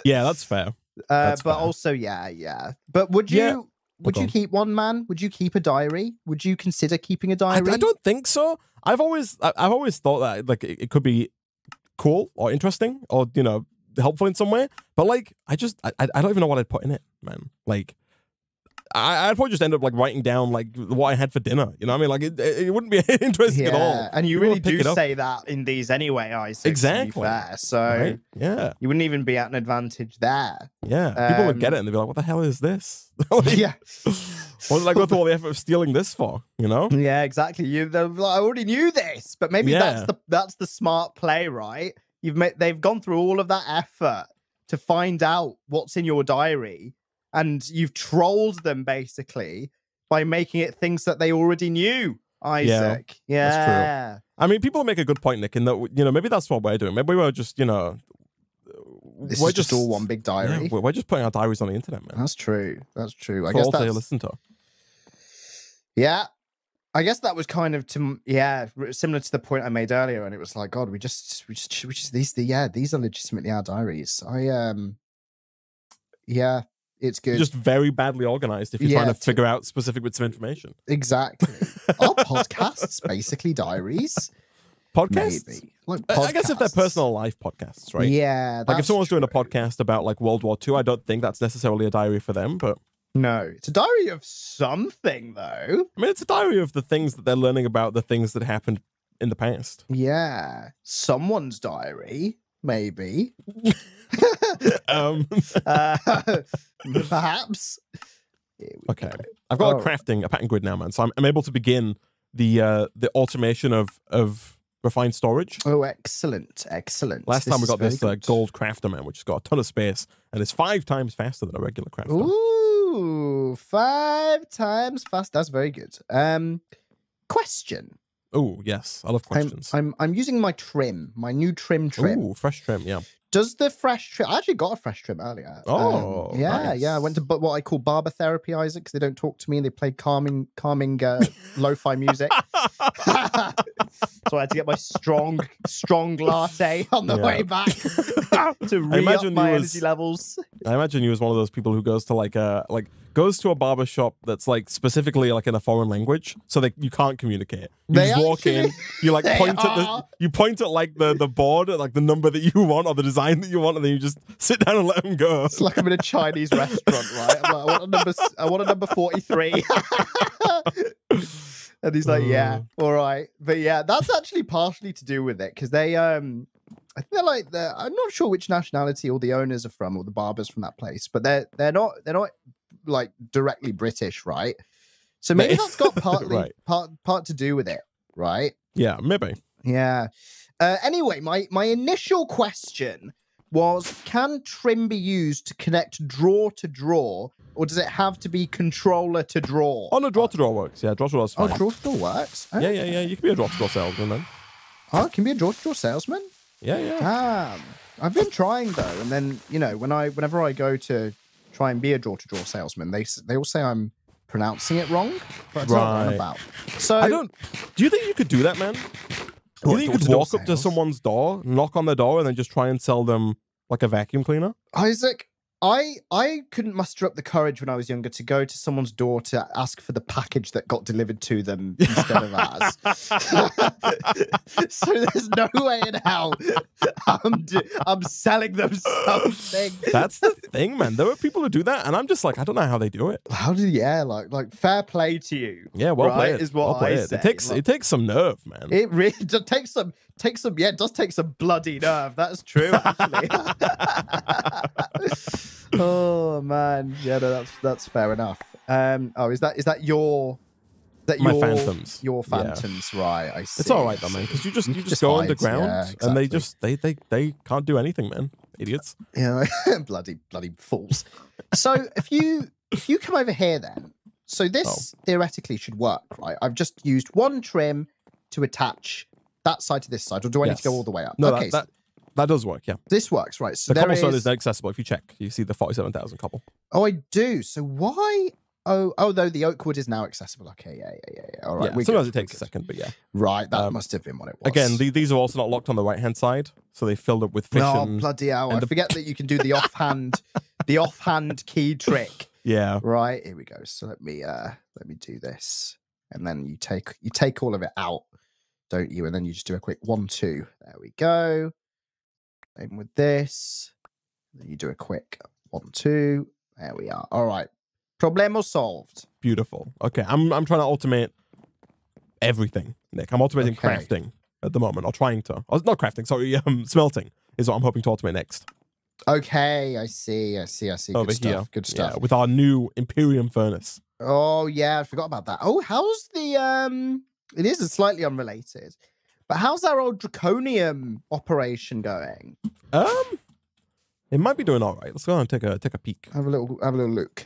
Yeah, that's fair. But also, yeah. But would you keep one, man? Would you keep a diary? Would you consider keeping a diary? I don't think so. I've always thought that it could be cool or interesting or helpful in some way. But I don't even know what I'd put in it, man. I'd probably just end up writing down what I had for dinner. You know what I mean? It wouldn't be interesting at all. And you really do say that in these anyway, Isaac. Exactly. To be fair. So right? Yeah, you wouldn't even be at an advantage there. Yeah, people would get it and they'd be like, "What the hell is this?" Yeah. What did I go through all the effort of stealing this for? Yeah, exactly. I already knew this, but maybe that's the smart play, right? They've gone through all of that effort to find out what's in your diary. And you've trolled them basically by making it things that they already knew, Isaac. Yeah. That's true. I mean, people make a good point, Nick, in that, maybe that's what we're doing. Maybe we're just, this is just all one big diary. Yeah, we're just putting our diaries on the internet, man. That's true. I guess that's... listen to. Yeah. I guess that was kind of similar to the point I made earlier, and it was like, God, we just these are legitimately our diaries. It's good. Just very badly organized if you're trying to figure out specific bits of information. Exactly. Are podcasts basically diaries? Podcasts? Maybe. Podcasts. I guess if they're personal life podcasts, right? Yeah. If someone's doing a podcast about World War II, I don't think that's necessarily a diary for them, but... No. It's a diary of something, though. I mean, it's a diary of the things that they're learning about, the things that happened in the past. Yeah. Someone's diary, maybe. Perhaps. Okay, I've got a pattern grid now, man. So I'm able to begin the automation of refined storage. Oh, excellent! Last time we got this gold crafter, man, which has got a ton of space and is 5 times faster than a regular crafter. Ooh, 5 times fast. That's very good. Question. Oh yes, I love questions. I'm using my new trim. Ooh, fresh trim. Yeah. Does the fresh trim? I actually got a fresh trim earlier. Oh, yeah, nice. yeah. I went to what I call barber therapy, Isaac, because they don't talk to me and they play calming lo-fi music. So I had to get my strong latte on the way back to re-up my energy levels. I imagine you was one of those people who goes to goes to a barber shop that's like specifically like in a foreign language, so you can't communicate. You just walk in, you like point at like the board, like the number that you want or the design that you want, and then you just sit down and let them go. It's like I'm in a Chinese restaurant, right? I'm like, I want a number 43. And he's like, yeah, all right. But yeah, that's actually partially to do with it, because they I think they're like I'm not sure which nationality all the owners are from, or the barbers from that place, but they're not like directly British, right? So maybe that's got partly part to do with it, right? Yeah, maybe. Yeah. Anyway, my initial question was, can trim be used to connect drawer to drawer, or does it have to be controller to drawer? Oh no, drawer to drawer works. Yeah, drawer to drawer is fine. Oh, drawer to drawer works. Yeah, yeah, yeah. You can be a drawer to drawer salesman then. Oh, it can be a drawer to drawer salesman. Yeah, yeah. I've been trying though, and then whenever I go to try and be a drawer to drawer salesman, they all say I'm pronouncing it wrong. But I don't know what I'm about. So do you think you could do that, man? Do you think you could walk up to someone's door, knock on the door, and then just try and sell them like a vacuum cleaner? Isaac, I couldn't muster up the courage when I was younger to go to someone's door to ask for the package that got delivered to them instead of ours. So there's no way in hell I'm selling them something. That's the thing, man. There are people who do that, and I'm just like, I don't know how they do it. Like fair play to you. Yeah, well played. Is what I say. It takes some nerve, man. It really does take some. Yeah, it does take some bloody nerve. That's true, actually. Oh man, yeah, no, that's fair enough. Is that your phantoms? Your phantoms, yeah. Right? I see. It's all right though, man, because you just go underground, yeah, exactly. And they can't do anything, man. Idiots. Yeah, bloody fools. So if you come over here, then this theoretically should work, right? I've just used one trim to attach that side to this side, or do I need to go all the way up? No, okay, that does work, yeah. This works, right? So the cobblestone is accessible. If you check, you see the 47,000 cobble. Oh, I do. So why? Oh, though the oak wood is now accessible. Okay, yeah. All right. Yeah, sometimes it takes a second, but yeah. Right, that must have been what it was. Again, these are also not locked on the right-hand side, so they filled up with fish. Oh, bloody hell! I forget that you can do the offhand key trick. Yeah. Right. Here we go. So let me do this, and then you take all of it out, don't you? And then you just do a quick 1, 2. There we go. Same with this. Then you do a quick 1, 2. There we are. All right. Problemo solved. Beautiful. Okay, I'm trying to automate everything, Nick. I'm automating crafting at the moment, or trying to. Oh, not crafting, sorry. Smelting is what I'm hoping to automate next. Okay, I see. Over here. Good stuff. Yeah, with our new Imperium Furnace. Oh yeah, I forgot about that. Oh, how's the It is slightly unrelated, but how's our old draconium operation going? It might be doing all right. Let's go and take a peek. Have a little look.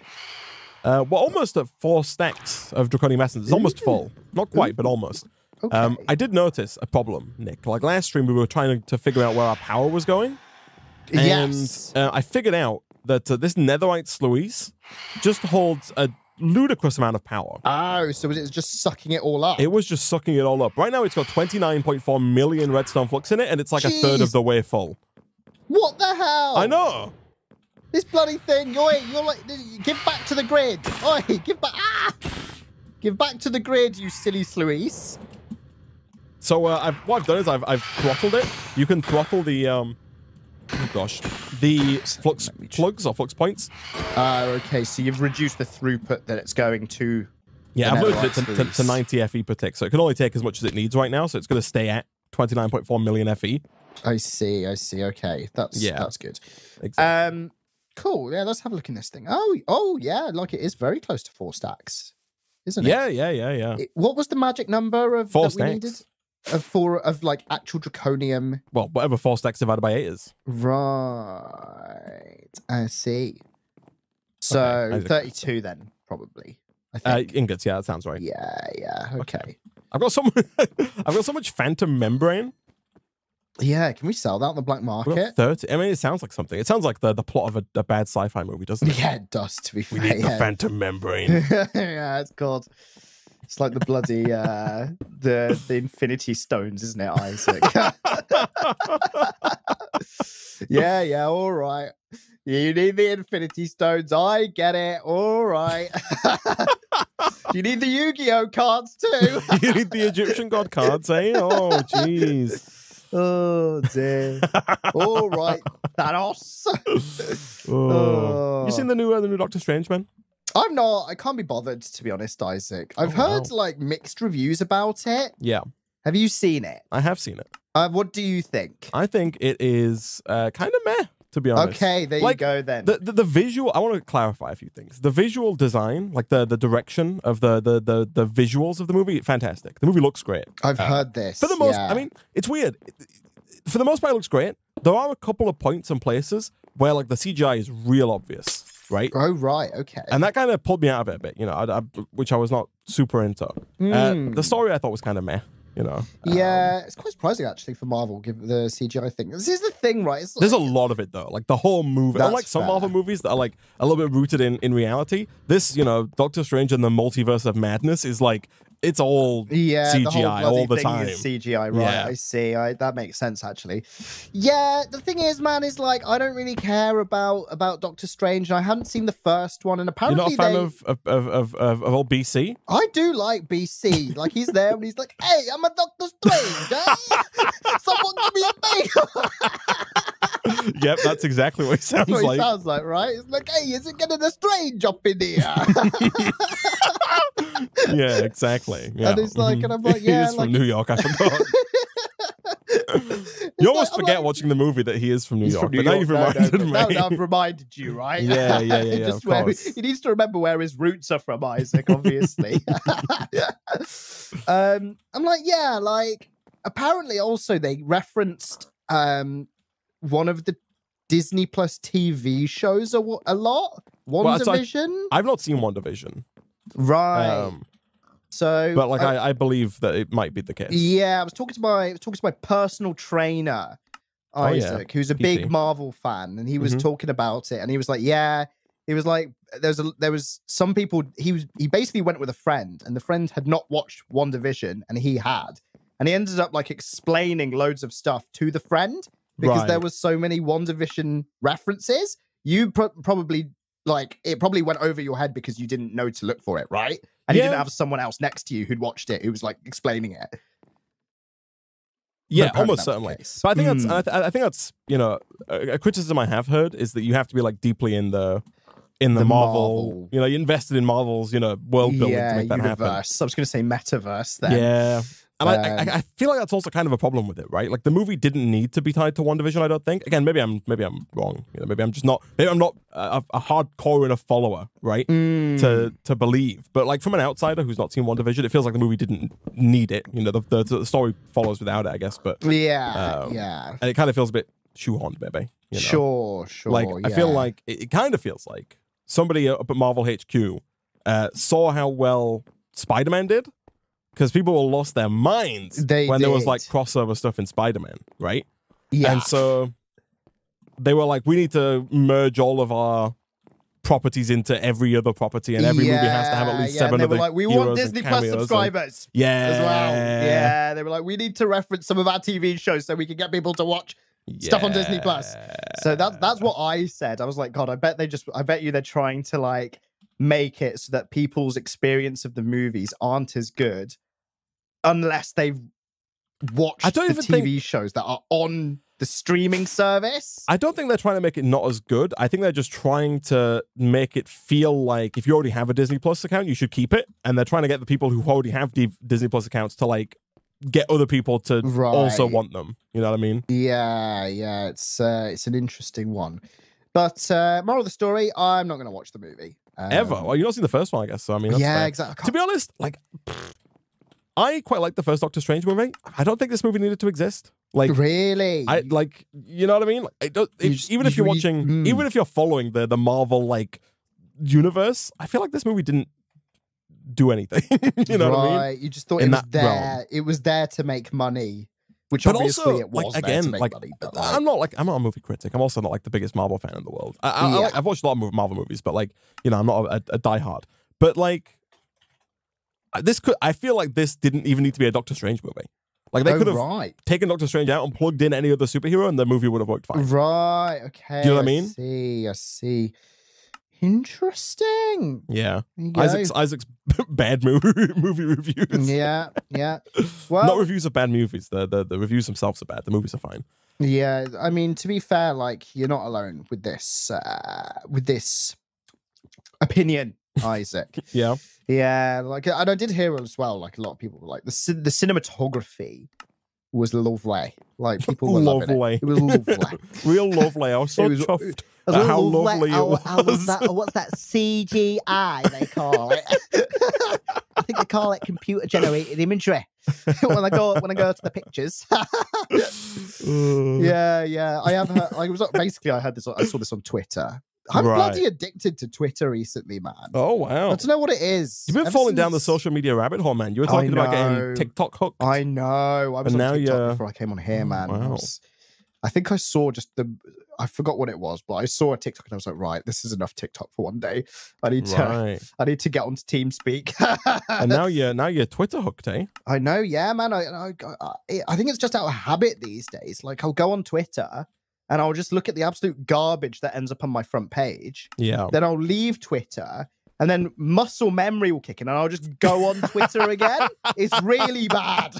We're almost at 4 stacks of draconium essence. It's almost full. Not quite, but almost. Okay. I did notice a problem, Nick. Like last stream, we were trying to figure out where our power was going. Yes. And I figured out that this netherite sluice just holds a ludicrous amount of power. Oh, so was it just sucking it all up? It was just sucking it all up. Right now, it's got 29.4 million redstone flux in it, and it's like a third of the way full. What the hell? I know. This bloody thing. You're like, give back to the grid. Oi, give back. Give back to the grid, you silly sluice. So what I've done is I've throttled it. You can throttle the the flux plugs or flux points. Okay, so you've reduced the throughput that it's going to. Yeah, I've loaded it to 90 FE per tick, so it can only take as much as it needs right now. So it's going to stay at 29.4 million FE. I see. Okay, that's good. Exactly. Cool. Yeah, let's have a look in this thing. Oh, yeah, like it is very close to 4 stacks, isn't it? Yeah. What was the magic number of 4 that stacks. we needed? Of 4 of like actual draconium. Well, whatever 4 stacks divided by 8 is. Right. I see. So Okay, 32 then, probably. I think. Ingots. Yeah, that sounds right. Yeah. Okay. I've got so much phantom membrane. Yeah, can we sell that on the black We market? got 30. I mean, it sounds like something. It sounds like the plot of a bad sci-fi movie, doesn't it? Yeah, it does, to be fair. We need the phantom membrane. Yeah, it's called. It's like the bloody the Infinity Stones, isn't it, Isaac? yeah, all right. You need the Infinity Stones. I get it. All right. You need the Yu-Gi-Oh cards too. You need the Egyptian god cards, eh? Oh, jeez. Oh dear. All right, Thanos. You seen the new Doctor Strange, man? I'm not. I can't be bothered, to be honest, Isaac. I've heard like mixed reviews about it. Yeah. Have you seen it? I have seen it. What do you think? I think it is kind of meh, to be honest. Okay, there you go then. The visual, I want to clarify a few things. The visual design, like the direction of the visuals of the movie, fantastic. The movie looks great. I've heard this. For the most, I mean, it's weird. For the most part, it looks great. There are a couple of points and places where like the CGI is real obvious. Right? Oh, right. Okay. And that kind of pulled me out of it a bit, you know, which I was not super into. The story I thought was kind of meh, you know. Yeah, it's quite surprising actually for Marvel, given the CGI thing. This is the thing, right? It's there's a lot of it though. Like the whole movie, unlike some Marvel movies that are like a little bit rooted in reality, this, you know, Doctor Strange and the Multiverse of Madness is like, it's all CGI all the time. Is CGI, right? Yeah. I see. That makes sense, actually. Yeah, the thing is, man, is like I don't really care about Doctor Strange, and I hadn't seen the first one, and apparently you're not a fan of old BC. I do like BC. Like he's there, and he's like, "Hey, I'm a Doctor Strange. Eh? Someone give me a bacon." Yep, that's exactly what he sounds like. He sounds like, right? It's like, "Hey, is it getting a strange up in here?" Yeah, exactly. Yeah. And it's like, and I'm like, yeah, he is from New York. I forgot. You almost forget watching the movie that he is from New York, but now you've reminded me. Now I've reminded you, right? Yeah. Just of course. He needs to remember where his roots are from, Isaac, obviously. I'm like, yeah, like, apparently also they referenced one of the Disney Plus TV shows a lot. WandaVision? I've not seen WandaVision. Right. But like I believe that it might be the case. Yeah, I was talking to my personal trainer, Isaac, who's a big Marvel fan, and he was talking about it, and he was like, yeah, he was like, there was some people, he basically went with a friend, and the friend had not watched WandaVision, and he had, and he ended up like explaining loads of stuff to the friend because there was so many WandaVision references. You probably like it probably went over your head because you didn't know to look for it, right? And you didn't have someone else next to you who'd watched it who was like explaining it. Yeah, almost certainly. But I think I think that's you know a criticism I have heard is that you have to be like deeply in the Marvel. You know, you invested in Marvel's world building to make that happen. I was going to say metaverse then. Yeah. And I feel like that's also kind of a problem with it, right? Like the movie didn't need to be tied to WandaVision, I don't think. Again, maybe I'm wrong. You know, maybe I'm not a hardcore enough follower, right? To believe. But like from an outsider who's not seen WandaVision, it feels like the movie didn't need it. You know, the story follows without it, I guess. But yeah. And it kind of feels a bit shoehorned, maybe. You know? Sure. Like I feel like it kind of feels like somebody up at Marvel HQ saw how well Spider-Man did. Because people lost their minds when there was like crossover stuff in Spider-Man, right? Yeah. And so they were like, we need to merge all of our properties into every other property, and every movie has to have at least 7 other like, we want Disney Plus subscribers as well. Yeah, they were like, we need to reference some of our TV shows so we can get people to watch stuff on Disney Plus. So that's what I said. I was like, God, I bet they're trying to like make it so that people's experience of the movies aren't as good unless they've watched the TV shows that are on the streaming service. I don't think they're trying to make it not as good. I think they're just trying to make it feel like if you already have a Disney Plus account, you should keep it. And they're trying to get the people who already have Disney Plus accounts to like get other people to also want them. You know what I mean? Yeah. It's an interesting one. But moral of the story, I'm not going to watch the movie. Ever? Well, you've not seen the first one, I guess. So I mean, that's fair. Exactly. To be honest, like I quite like the first Doctor Strange movie. I don't think this movie needed to exist. Like really, I like you know what I mean. Like, even if you're following the Marvel like universe, I feel like this movie didn't do anything. You know what I mean? You just thought it was there. Realm. It was there to make money. which but obviously also, it was like, again, to make like, money. But I'm not a movie critic. I'm also not like the biggest Marvel fan in the world. I've watched a lot of Marvel movies, but like, you know, I'm not a diehard. But like, I feel like this didn't even need to be a Doctor Strange movie. Like they could have taken Doctor Strange out and plugged in any other superhero, and the movie would have worked fine. Right. Okay. Do you know what I mean? I see. Interesting. Yeah. Isaac's bad movie reviews. Yeah. Well, not reviews of bad movies. The reviews themselves are bad. The movies are fine. Yeah. I mean, to be fair, like you're not alone with this opinion, Isaac. Yeah. Yeah. Like, and I did hear as well. Like a lot of people were like the cinematography was lovely. Like people were loving it. It was lovely. Real lovely. I was so chuffed at how lovely it was. What's that CGI they call it? I think they call it computer generated imagery when I go to the pictures. Yeah. I have heard, like, it was basically I saw this on Twitter. I'm bloody addicted to Twitter recently, man. Oh, wow. I don't know what it is. You've been falling down the social media rabbit hole, man. You were talking about getting TikTok hooked. I know. I was on TikTok before I came on here, man. Wow. I think I saw I forgot what it was, but I saw a TikTok and I was like, right, this is enough TikTok for one day. I need to get onto TeamSpeak. And now you're Twitter hooked, eh? I know, yeah, man. I think it's just out of habit these days. Like I'll go on Twitter and I'll just look at the absolute garbage that ends up on my front page. Yeah. Then I'll leave Twitter, and then muscle memory will kick in, and I'll just go on Twitter again. It's really bad.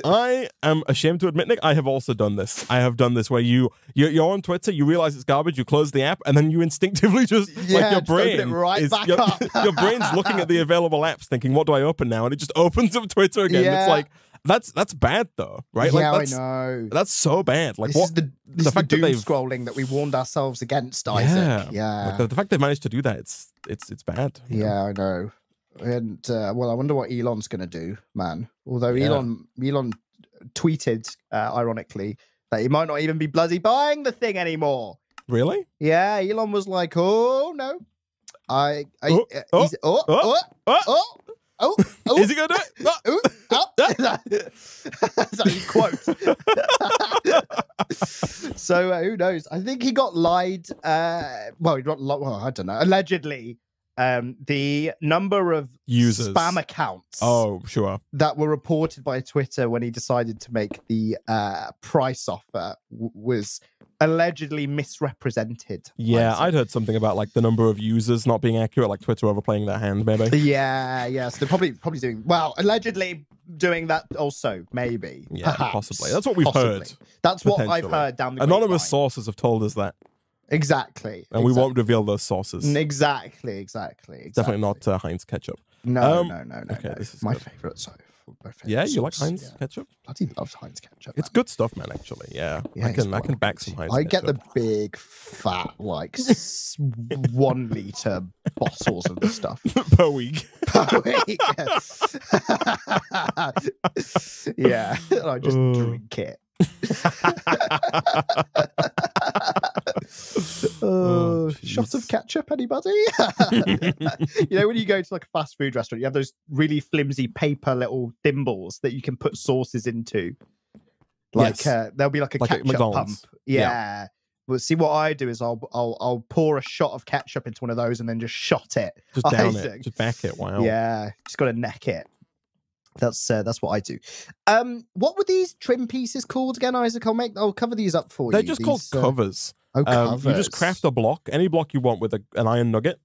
I am ashamed to admit, Nick, I have also done this. I have done this where you're on Twitter, you realize it's garbage, you close the app, and then you instinctively just, like your brain your brain's looking at the available apps thinking, what do I open now? And it just opens up Twitter again. Yeah. It's like, that's bad though, right? Yeah, like, I know. That's so bad. Like, this is the fact that they've scrolling that we warned ourselves against, Isaac. Yeah. Like, the fact they've managed to do that, it's bad. Yeah, I know. And well, I wonder what Elon's going to do, man. Although Elon tweeted, ironically, that he might not even be bloody buying the thing anymore. Really? Yeah, Elon was like, "Oh no, is he gonna do it? That's how you quote. So who knows? I think he got lied. I don't know. Allegedly, the number of users, spam accounts. Oh, sure. That were reported by Twitter when he decided to make the price offer was allegedly misrepresented. Yeah, I'd heard something about like the number of users not being accurate, like Twitter overplaying their hand, maybe. Yeah. So they're probably doing allegedly doing that also, maybe. Yeah, possibly. That's what we've heard. That's what I've heard down the anonymous sources have told us that. Exactly. And we won't reveal those sources. Exactly. Definitely not Heinz ketchup. No. Okay, this is my good. favorite. So. Yeah, you like Heinz ketchup? Bloody loves Heinz ketchup. It's good stuff, man. Actually, yeah. I can back some Heinz. I get the big, fat, like 1 liter bottles of the stuff per week. Yeah, and I just drink it. Shot of ketchup, anybody? You know, when you go to like a fast food restaurant, you have those really flimsy paper little thimbles that you can put sauces into. Like there'll be like a ketchup pump. Yeah. Well, see, what I do is I'll pour a shot of ketchup into one of those and then just shot it. Just down it. Just back it. Wow. Yeah. Just got to neck it. That's what I do. What were these trim pieces called again, Isaac? I'll cover these up for you. They're just called covers. Covers. You just craft a block, any block you want with an iron nugget.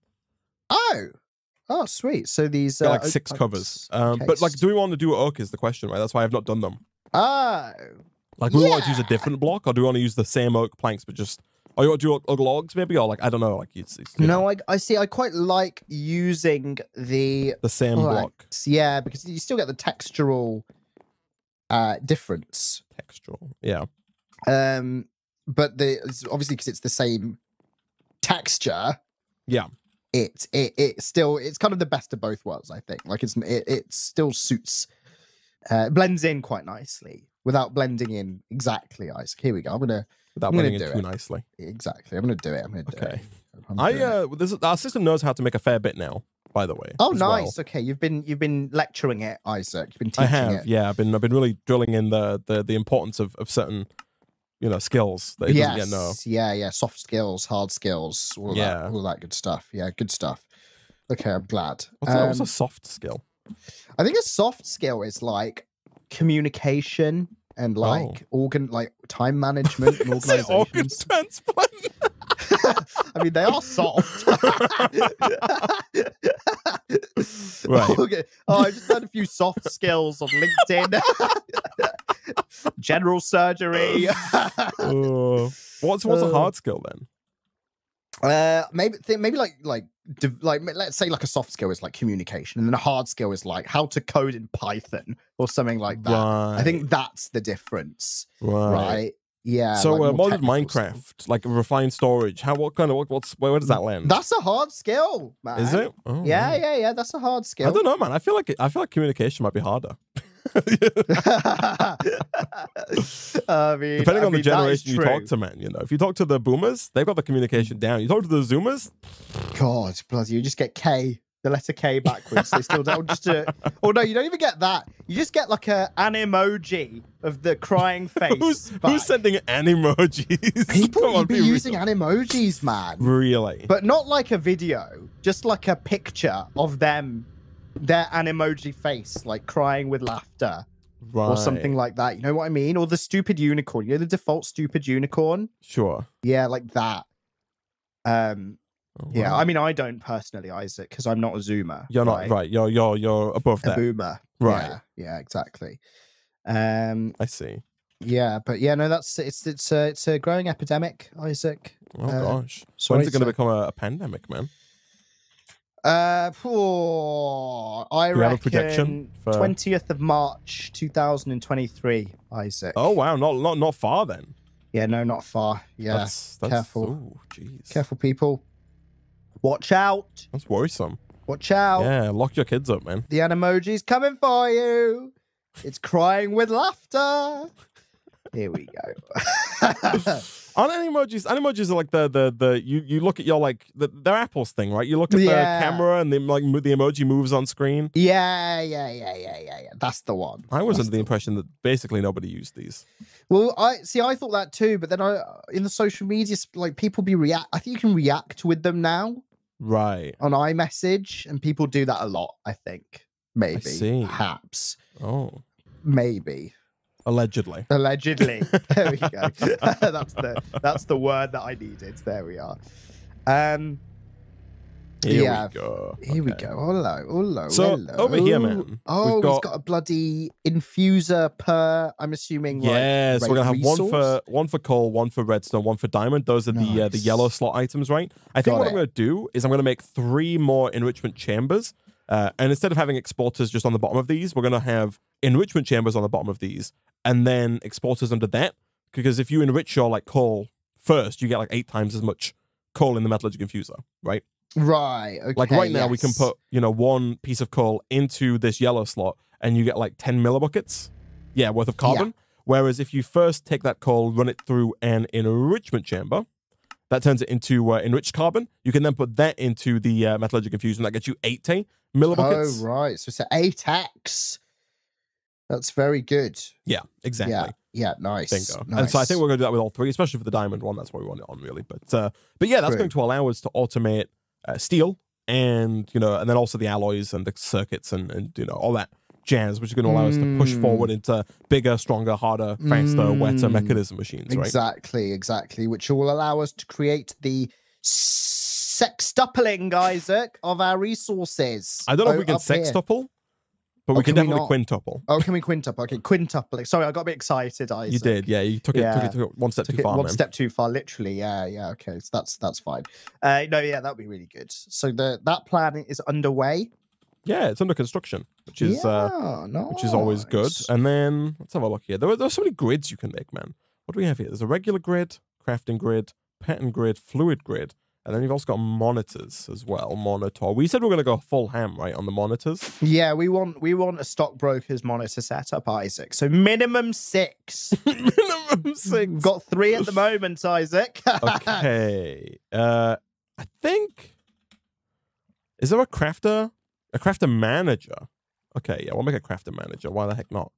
Oh, sweet. So these like 6 covers. But like, do we want to do oak is the question, right? That's why I've not done them. Like, do we want to use a different block, or do we want to use the same oak planks, but just, or you want to do oak logs maybe, or like, I don't know, like it's no, I see. I quite like using the same block. Yeah, because you still get the textural difference. Textural, yeah. But obviously because it's the same texture. Yeah. It's kind of the best of both worlds, I think. Like it still suits, blends in quite nicely without blending in exactly, Isaac. Here we go. Without blending in too nicely. Exactly. I'm gonna do it. I'm gonna do it. Our system knows how to make a fair bit now. by the way. Oh, nice. Well. Okay, you've been lecturing it, Isaac. You've been teaching I have, it. yeah. I've been really drilling in the importance of certain, skills that it doesn't get no. Yeah. Soft skills, hard skills, all that good stuff. Yeah, good stuff. Okay, I'm glad. What's a soft skill? I think a soft skill is like communication and like time management and organizations. Organ transplant. I mean, they are soft. Right. Okay. Oh, I just had a few soft skills on LinkedIn. General surgery. What's a hard skill then? Maybe like let's say like a soft skill is like communication, and then a hard skill is like how to code in Python or something like that. Right. I think that's the difference. Right. Yeah. So like modded Minecraft, like refined storage. Where does that land? That's a hard skill, man. Is it? Oh, yeah, right. yeah. That's a hard skill. I don't know, man. I feel like communication might be harder. Depending on the generation you talk to, man. If you talk to the boomers, they've got the communication down. You talk to the zoomers, God, bloody, you just get K. The letter K backwards. They still don't oh no, you don't even get that. You just get like an emoji of the crying face. Who's sending animojis? People be using animojis, man. Really? But not like a video, just like a picture of them, their animoji face, like crying with laughter. Right. Or something like that. You know what I mean? Or the stupid unicorn. You know the default stupid unicorn? Sure. Yeah, like that. Oh, wow. Yeah, I mean, I don't personally, Isaac, because I'm not a zoomer. You're not right. You're above that. A boomer, right? Yeah, exactly. I see. Yeah, but yeah, no, it's a growing epidemic, Isaac. Oh gosh, when's it going to become a pandemic, man? I reckon have a projection for 20th of March 2023, Isaac. Oh wow, not far then. Yeah, no, not far. Yeah, that's careful. Oh, jeez. Careful, people. Watch out. That's worrisome. Watch out. Yeah, lock your kids up, man. The emoji's coming for you. It's crying with laughter. Here we go. Aren't emojis are like the you look at your like they're Apple's thing, right? You look at the camera and the emoji moves on screen. Yeah. That's the one. I was under the impression that basically nobody used these. Well, I thought that too, but then in the social media, like people I think you can react with them now. Right. On iMessage, and people do that a lot, I think. Maybe. I see. Perhaps. Oh. Maybe. Allegedly. There we go. That's the word that I needed. There we are. Here we go. Here we go. Hello. So over here, man. Oh, he's got a bloody infuser per. I'm assuming. Yeah, like, so we're gonna have resource? one for coal, one for redstone, one for diamond. Those are the yellow slot items, right? I think what I'm gonna do is I'm gonna make 3 more enrichment chambers, and instead of having exporters just on the bottom of these, we're gonna have enrichment chambers on the bottom of these, and then exporters under that. Because if you enrich your like coal first, you get like 8 times as much coal in the metallurgic infuser, right? Right. Okay. Like right now, we can put 1 piece of coal into this yellow slot, and you get like 10 millibuckets, worth of carbon. Yeah. Whereas if you first take that coal, run it through an enrichment chamber, that turns it into enriched carbon. You can then put that into the metallurgic infusion. That gets you 80 millibuckets. Oh, right. So it's 8x. That's very good. Yeah, exactly. Yeah, nice. Bingo. Nice. And so I think we're going to do that with all 3, especially for the diamond one. That's what we want it on, really. But yeah, that's going to allow us to automate steel and then also the alloys and the circuits and all that jazz, which is going to allow us to push forward into bigger, stronger, harder, faster, wetter mechanism machines, right? Exactly, which will allow us to create the sextupling, Isaac, of our resources. I don't know if we can sextuple, but we can definitely quintuple. Oh, can we quintuple? Okay, quintupling. Sorry, I got a bit excited, Isaac. You did, yeah. You took it one step too far, One step too far, literally. Yeah. Okay, so that's fine. That'd be really good. So that plan is underway. Yeah, it's under construction, which is always good. And then let's have a look here. There are so many grids you can make, man. What do we have here? There's a regular grid, crafting grid, pattern grid, fluid grid. And then you've also got monitors as well. Monitor. We said we're going to go full ham, right, on the monitors? Yeah, we want a stockbroker's monitor setup, Isaac. So minimum 6. Minimum 6. We've got 3 at the moment, Isaac. Okay. I think Is there a crafter? A crafter manager? Okay, yeah, we'll make a crafter manager. Why the heck not?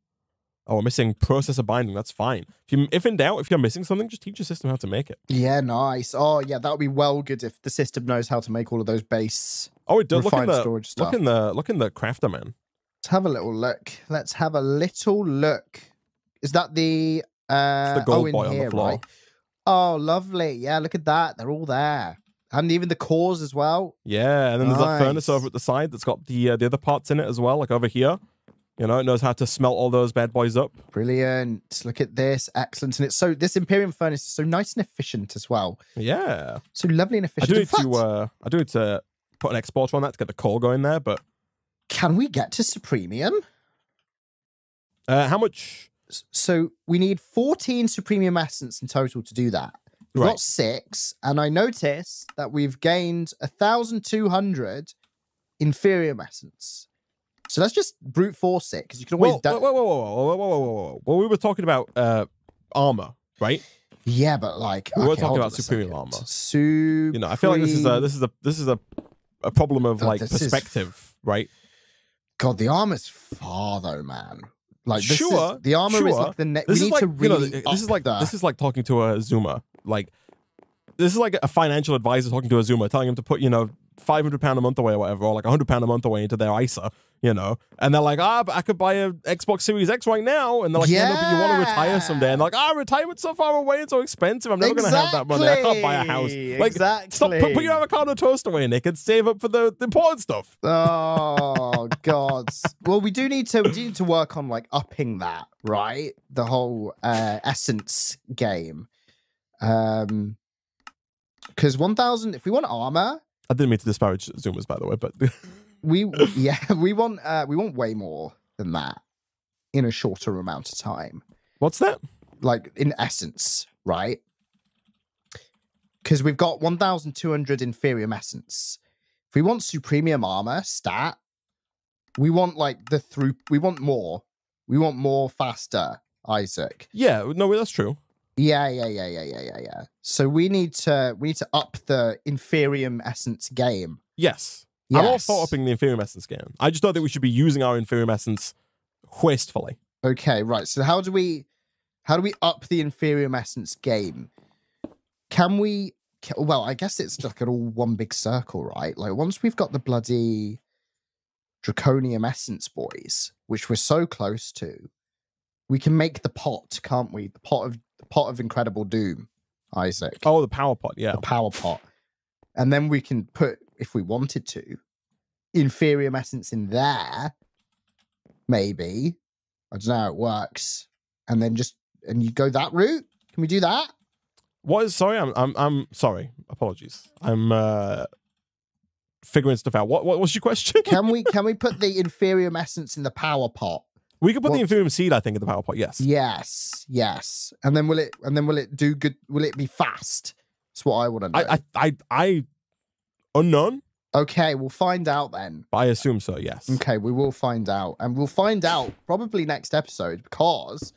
Oh, we're missing processor binding. That's fine. If in doubt, if you're missing something, just teach your system how to make it. Yeah, nice. Oh, yeah, that would be well good if the system knows how to make all of those base. Oh, it does. Look in storage stuff. Look in the crafter, man. Let's have a little look. Let's have a little look. Is that the gold boy on the floor? Right? Oh, lovely. Yeah, look at that. They're all there. And even the cores as well. Yeah, and then there's that furnace over at the side that's got the other parts in it as well, like over here. You know, it knows how to smelt all those bad boys up. Brilliant. Look at this. Excellent. And it's so, this Imperium Furnace is so nice and efficient as well. Yeah. So lovely and efficient. I do need to put an exporter on that to get the coal going there, but... Can we get to Supremium? How much? So we need 14 Supremium Essence in total to do that. We've got 6, and I notice that we've gained 1,200 Inferium Essence. So let's just brute force it, because you can always... Whoa. Well, we were talking about armor, right? Yeah, but like... We were talking about Supremium armor. You know, I feel like this is a problem of like perspective, right? God, the armor's far though, man. Like this sure, the armor is like the next. We need to really. This is like talking to a Zoomer. Like this is like a financial advisor talking to a Zoomer, telling him to put £500 a month away or whatever, or like £100 a month away into their ISA, you know, and they're like, but I could buy a Xbox Series X right now, and they're like, yeah, no, but you want to retire someday, and like, retirement's so far away, it's so expensive, I'm never gonna have that money, I can't buy a house. Like, stop, put your avocado toast away, Nick, and save up for the important stuff. Oh God. Well, we do need to work on like upping that, right? The whole essence game, because 1,000. If we want armor. I didn't mean to disparage Zoomers, by the way, but we want way more than that in a shorter amount of time. What's that? Like in essence, right? Because we've got 1,200 Inferium Essence. If we want Supremium armor stat, we want like we want more. We want more faster, Isaac. Yeah, no, that's true. Yeah. So we need to up the Inferium Essence game. Yes. I'm all for upping the Inferium Essence game. I just don't think we should be using our Inferium Essence wastefully. Okay, right. So how do we up the Inferium Essence game? Can we? Well, I guess it's like an all one big circle, right? Like once we've got the bloody Draconium Essence boys, which we're so close to, we can make the pot, can't we? The pot of Incredible Doom, Isaac. Oh, the power pot, yeah. The power pot. And then we can put, if we wanted to, Inferium Essence in there. Maybe. I don't know how it works. And then and you go that route? Can we do that? Sorry, I'm sorry. Apologies. I'm figuring stuff out. What was your question? Can we put the Inferium Essence in the power pot? We could put the Inferium Seed, I think, in the power pot. Yes. Yes. And then will it do good? Will it be fast? That's what I want to know. I unknown. Okay, we'll find out then. I assume so. Yes. Okay, we will find out, and we'll find out probably next episode because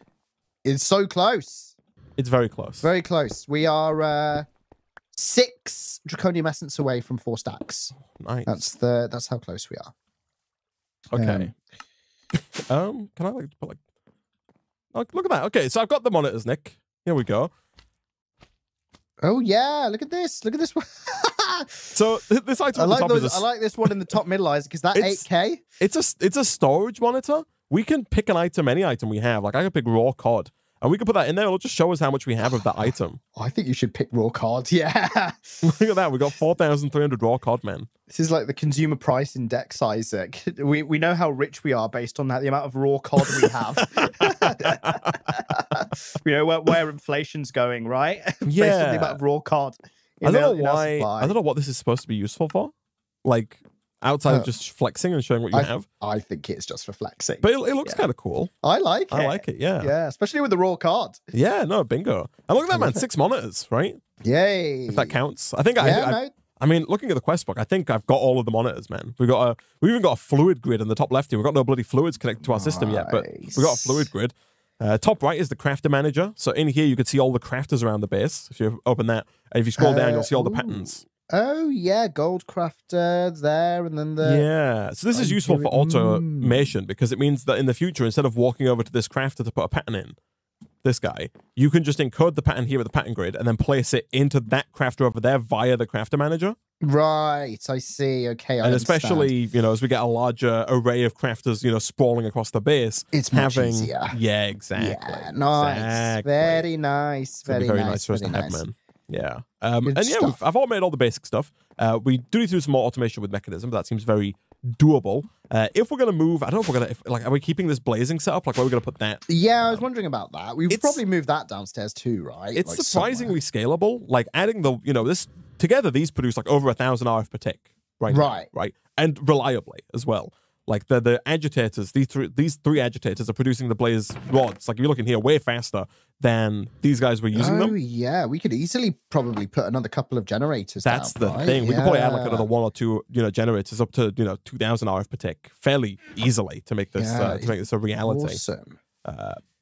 it's so close. It's very close. Very close. We are 6 Draconium Essence away from 4 stacks. Nice. That's how close we are. Okay. Can I put look at that. Okay, so I've got the monitors, Nick. Here we go. Oh yeah, look at this. Look at this one. So this item I like this one in the top middle, Isaac. Is that 8K? It's a storage monitor. We can pick an item, any item we have. Like I could pick raw cod. And we can put that in there. It'll just show us how much we have of that item. I think you should pick raw cod. Yeah. Look at that. We got 4,300 raw cod, man. This is like the consumer price index, Isaac. We know how rich we are based on the amount of raw cod we have. We know where inflation's going, right? Yeah. Based on the amount of raw cod. I don't know what this is supposed to be useful for. Like, outside of just flexing and showing what you have. I think it's just for flexing. But it looks kind of cool. I like it. I like it, yeah. Yeah, especially with the raw card. Yeah, no, bingo. And look at that, man. 6 monitors, right? Yay. If that counts. I think I mean, looking at the quest book, I think I've got all of the monitors, man. We even got a fluid grid in the top left here. We've got no bloody fluids connected to our system yet, but we got a fluid grid. Top right is the crafter manager. So in here, you can see all the crafters around the base. If you open that, and if you scroll down, you'll see all the patterns. Oh, yeah, gold crafter there, and then the... Yeah, so this is useful for automation because it means that in the future, instead of walking over to this crafter to put a pattern in, this guy, you can just encode the pattern here with the pattern grid and then place it into that crafter over there via the crafter manager. Right, I see. Okay, I and understand. Especially, you know, as we get a larger array of crafters, you know, sprawling across the base, it's much easier. Yeah, exactly. Yeah, nice. Exactly. Very nice. Very nice for us to have, man. Yeah. And yeah, stuff. I've automated all the basic stuff. We do need to do some more automation with mechanism, but that seems very doable. If we're going to move, I don't know if we're going to, like, are we keeping this blazing setup? Like, where are we going to put that? Yeah, I was wondering about that. We've probably moved that downstairs too, right? It's like surprisingly scalable. Like, adding the, you know, this, together, these produce like over 1,000 RF per tick. Right. And reliably as well. Like the agitators, these three agitators are producing the blaze rods. Like if you're looking here, way faster than these guys were using them. Oh yeah, we could easily probably put another couple of generators. That's down, the thing. We could probably add like another 1 or 2, you know, generators up to 2,000 RF per tick fairly easily to make this a reality. Awesome.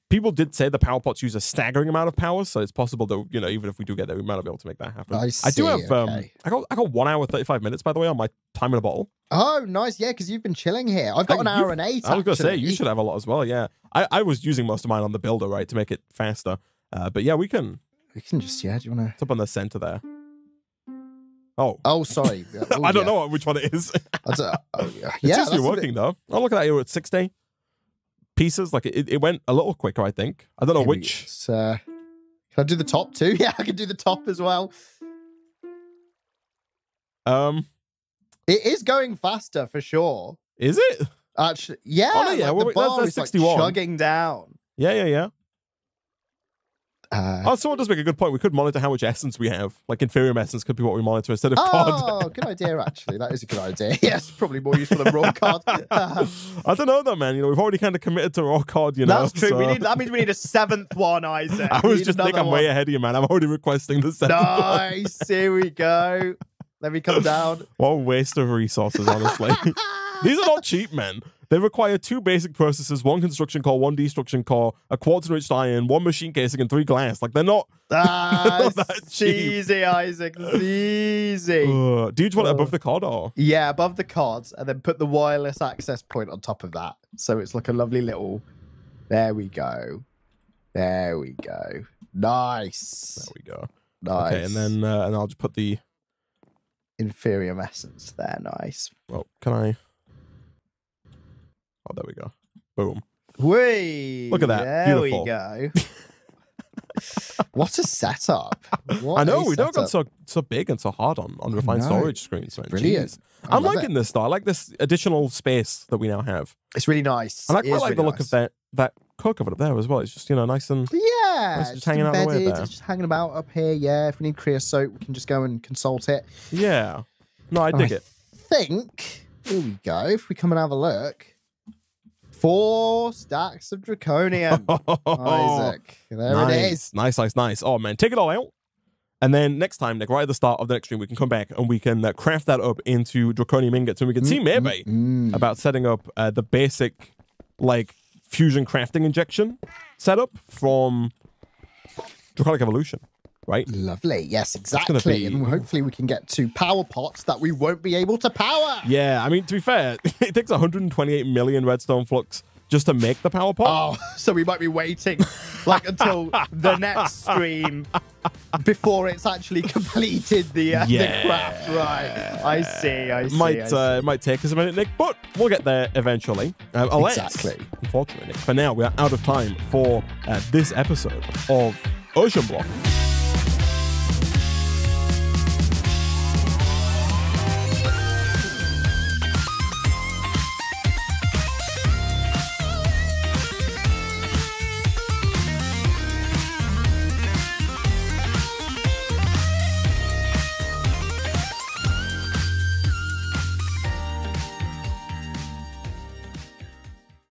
People did say the power pots use a staggering amount of power, so it's possible that, you know, even if we do get there, we might not be able to make that happen. I do have I got 1 hour 35 minutes, by the way, on my time in a bottle. Oh, nice. Yeah, because you've been chilling here. I've got an hour and 8. I was going to say, you should have a lot as well, yeah. I was using most of mine on the builder, right, to make it faster. But yeah, we can just, do you want to... It's up on the center there. Oh, sorry. I don't know which one it is. It's just you working, though. Oh, look at that, you're at 60 pieces. Like, it went a little quicker, I think. I don't know which. Can I do the top too? Yeah, I can do the top as well. It is going faster for sure. Is it? Actually, yeah. Oh, no, yeah. Like the bar that's is 61. Like chugging down. Yeah. Someone does make a good point. We could monitor how much essence we have. Like Imperium Essence could be what we monitor instead of cod. Oh, good idea, actually. That is a good idea. Yes, probably more useful than raw cod. I don't know, though, man. You know, we've already kind of committed to raw cod, you know. That's true. So... That means we need a 7th one, Isaac. I was just thinking I'm way ahead of you, man. I'm already requesting the 7th one. Nice. Here we go. Let me come down. What a waste of resources, honestly. These are not cheap, man. They require 2 basic processes, 1 construction core, 1 destruction core, a quartz-enriched iron, 1 machine casing, and 3 glass. Like, they're not, that easy, Isaac. It's easy. Do you just want it above the cod, or? Yeah, above the cod, and then put the wireless access point on top of that. So it's like a lovely little... There we go. There we go. Nice. There we go. Nice. Okay, and then and I'll just put the... Imperium Essence there. Nice. Well, can I... Oh, there we go. Boom. Whee! Look at that. There Beautiful. we go. What a setup. I know, we don't got so big and so hard on refined storage screens. Man. Brilliant. I'm liking this, though. I like this additional space that we now have. It's really nice. And I quite like the look of that cook of it up there as well. It's just, you know, nice and... Yeah. Nice just hanging out the way there. It's just hanging about up here, yeah. If we need creosote, we can just go and consult it. Yeah. No, I dig it. I think, here we go. If we come and have a look... 4 stacks of draconium. Isaac. There it is. Nice. Oh, man. Take it all out. And then next time, like right at the start of the next stream, we can come back and we can craft that up into draconium ingots. And we can see maybe about setting up the basic, like, fusion crafting injection setup from Draconic Evolution. Right? Lovely. Yes, exactly. And hopefully we can get to power pots that we won't be able to power. Yeah, I mean, to be fair, it takes 128 million redstone flux just to make the power pot. Oh, so we might be waiting like until the next stream before it's actually completed the craft. Right. I see. It might take us a minute, Nick, but we'll get there eventually. Exactly. Unfortunately, Nick, for now, we are out of time for this episode of OceanBlock.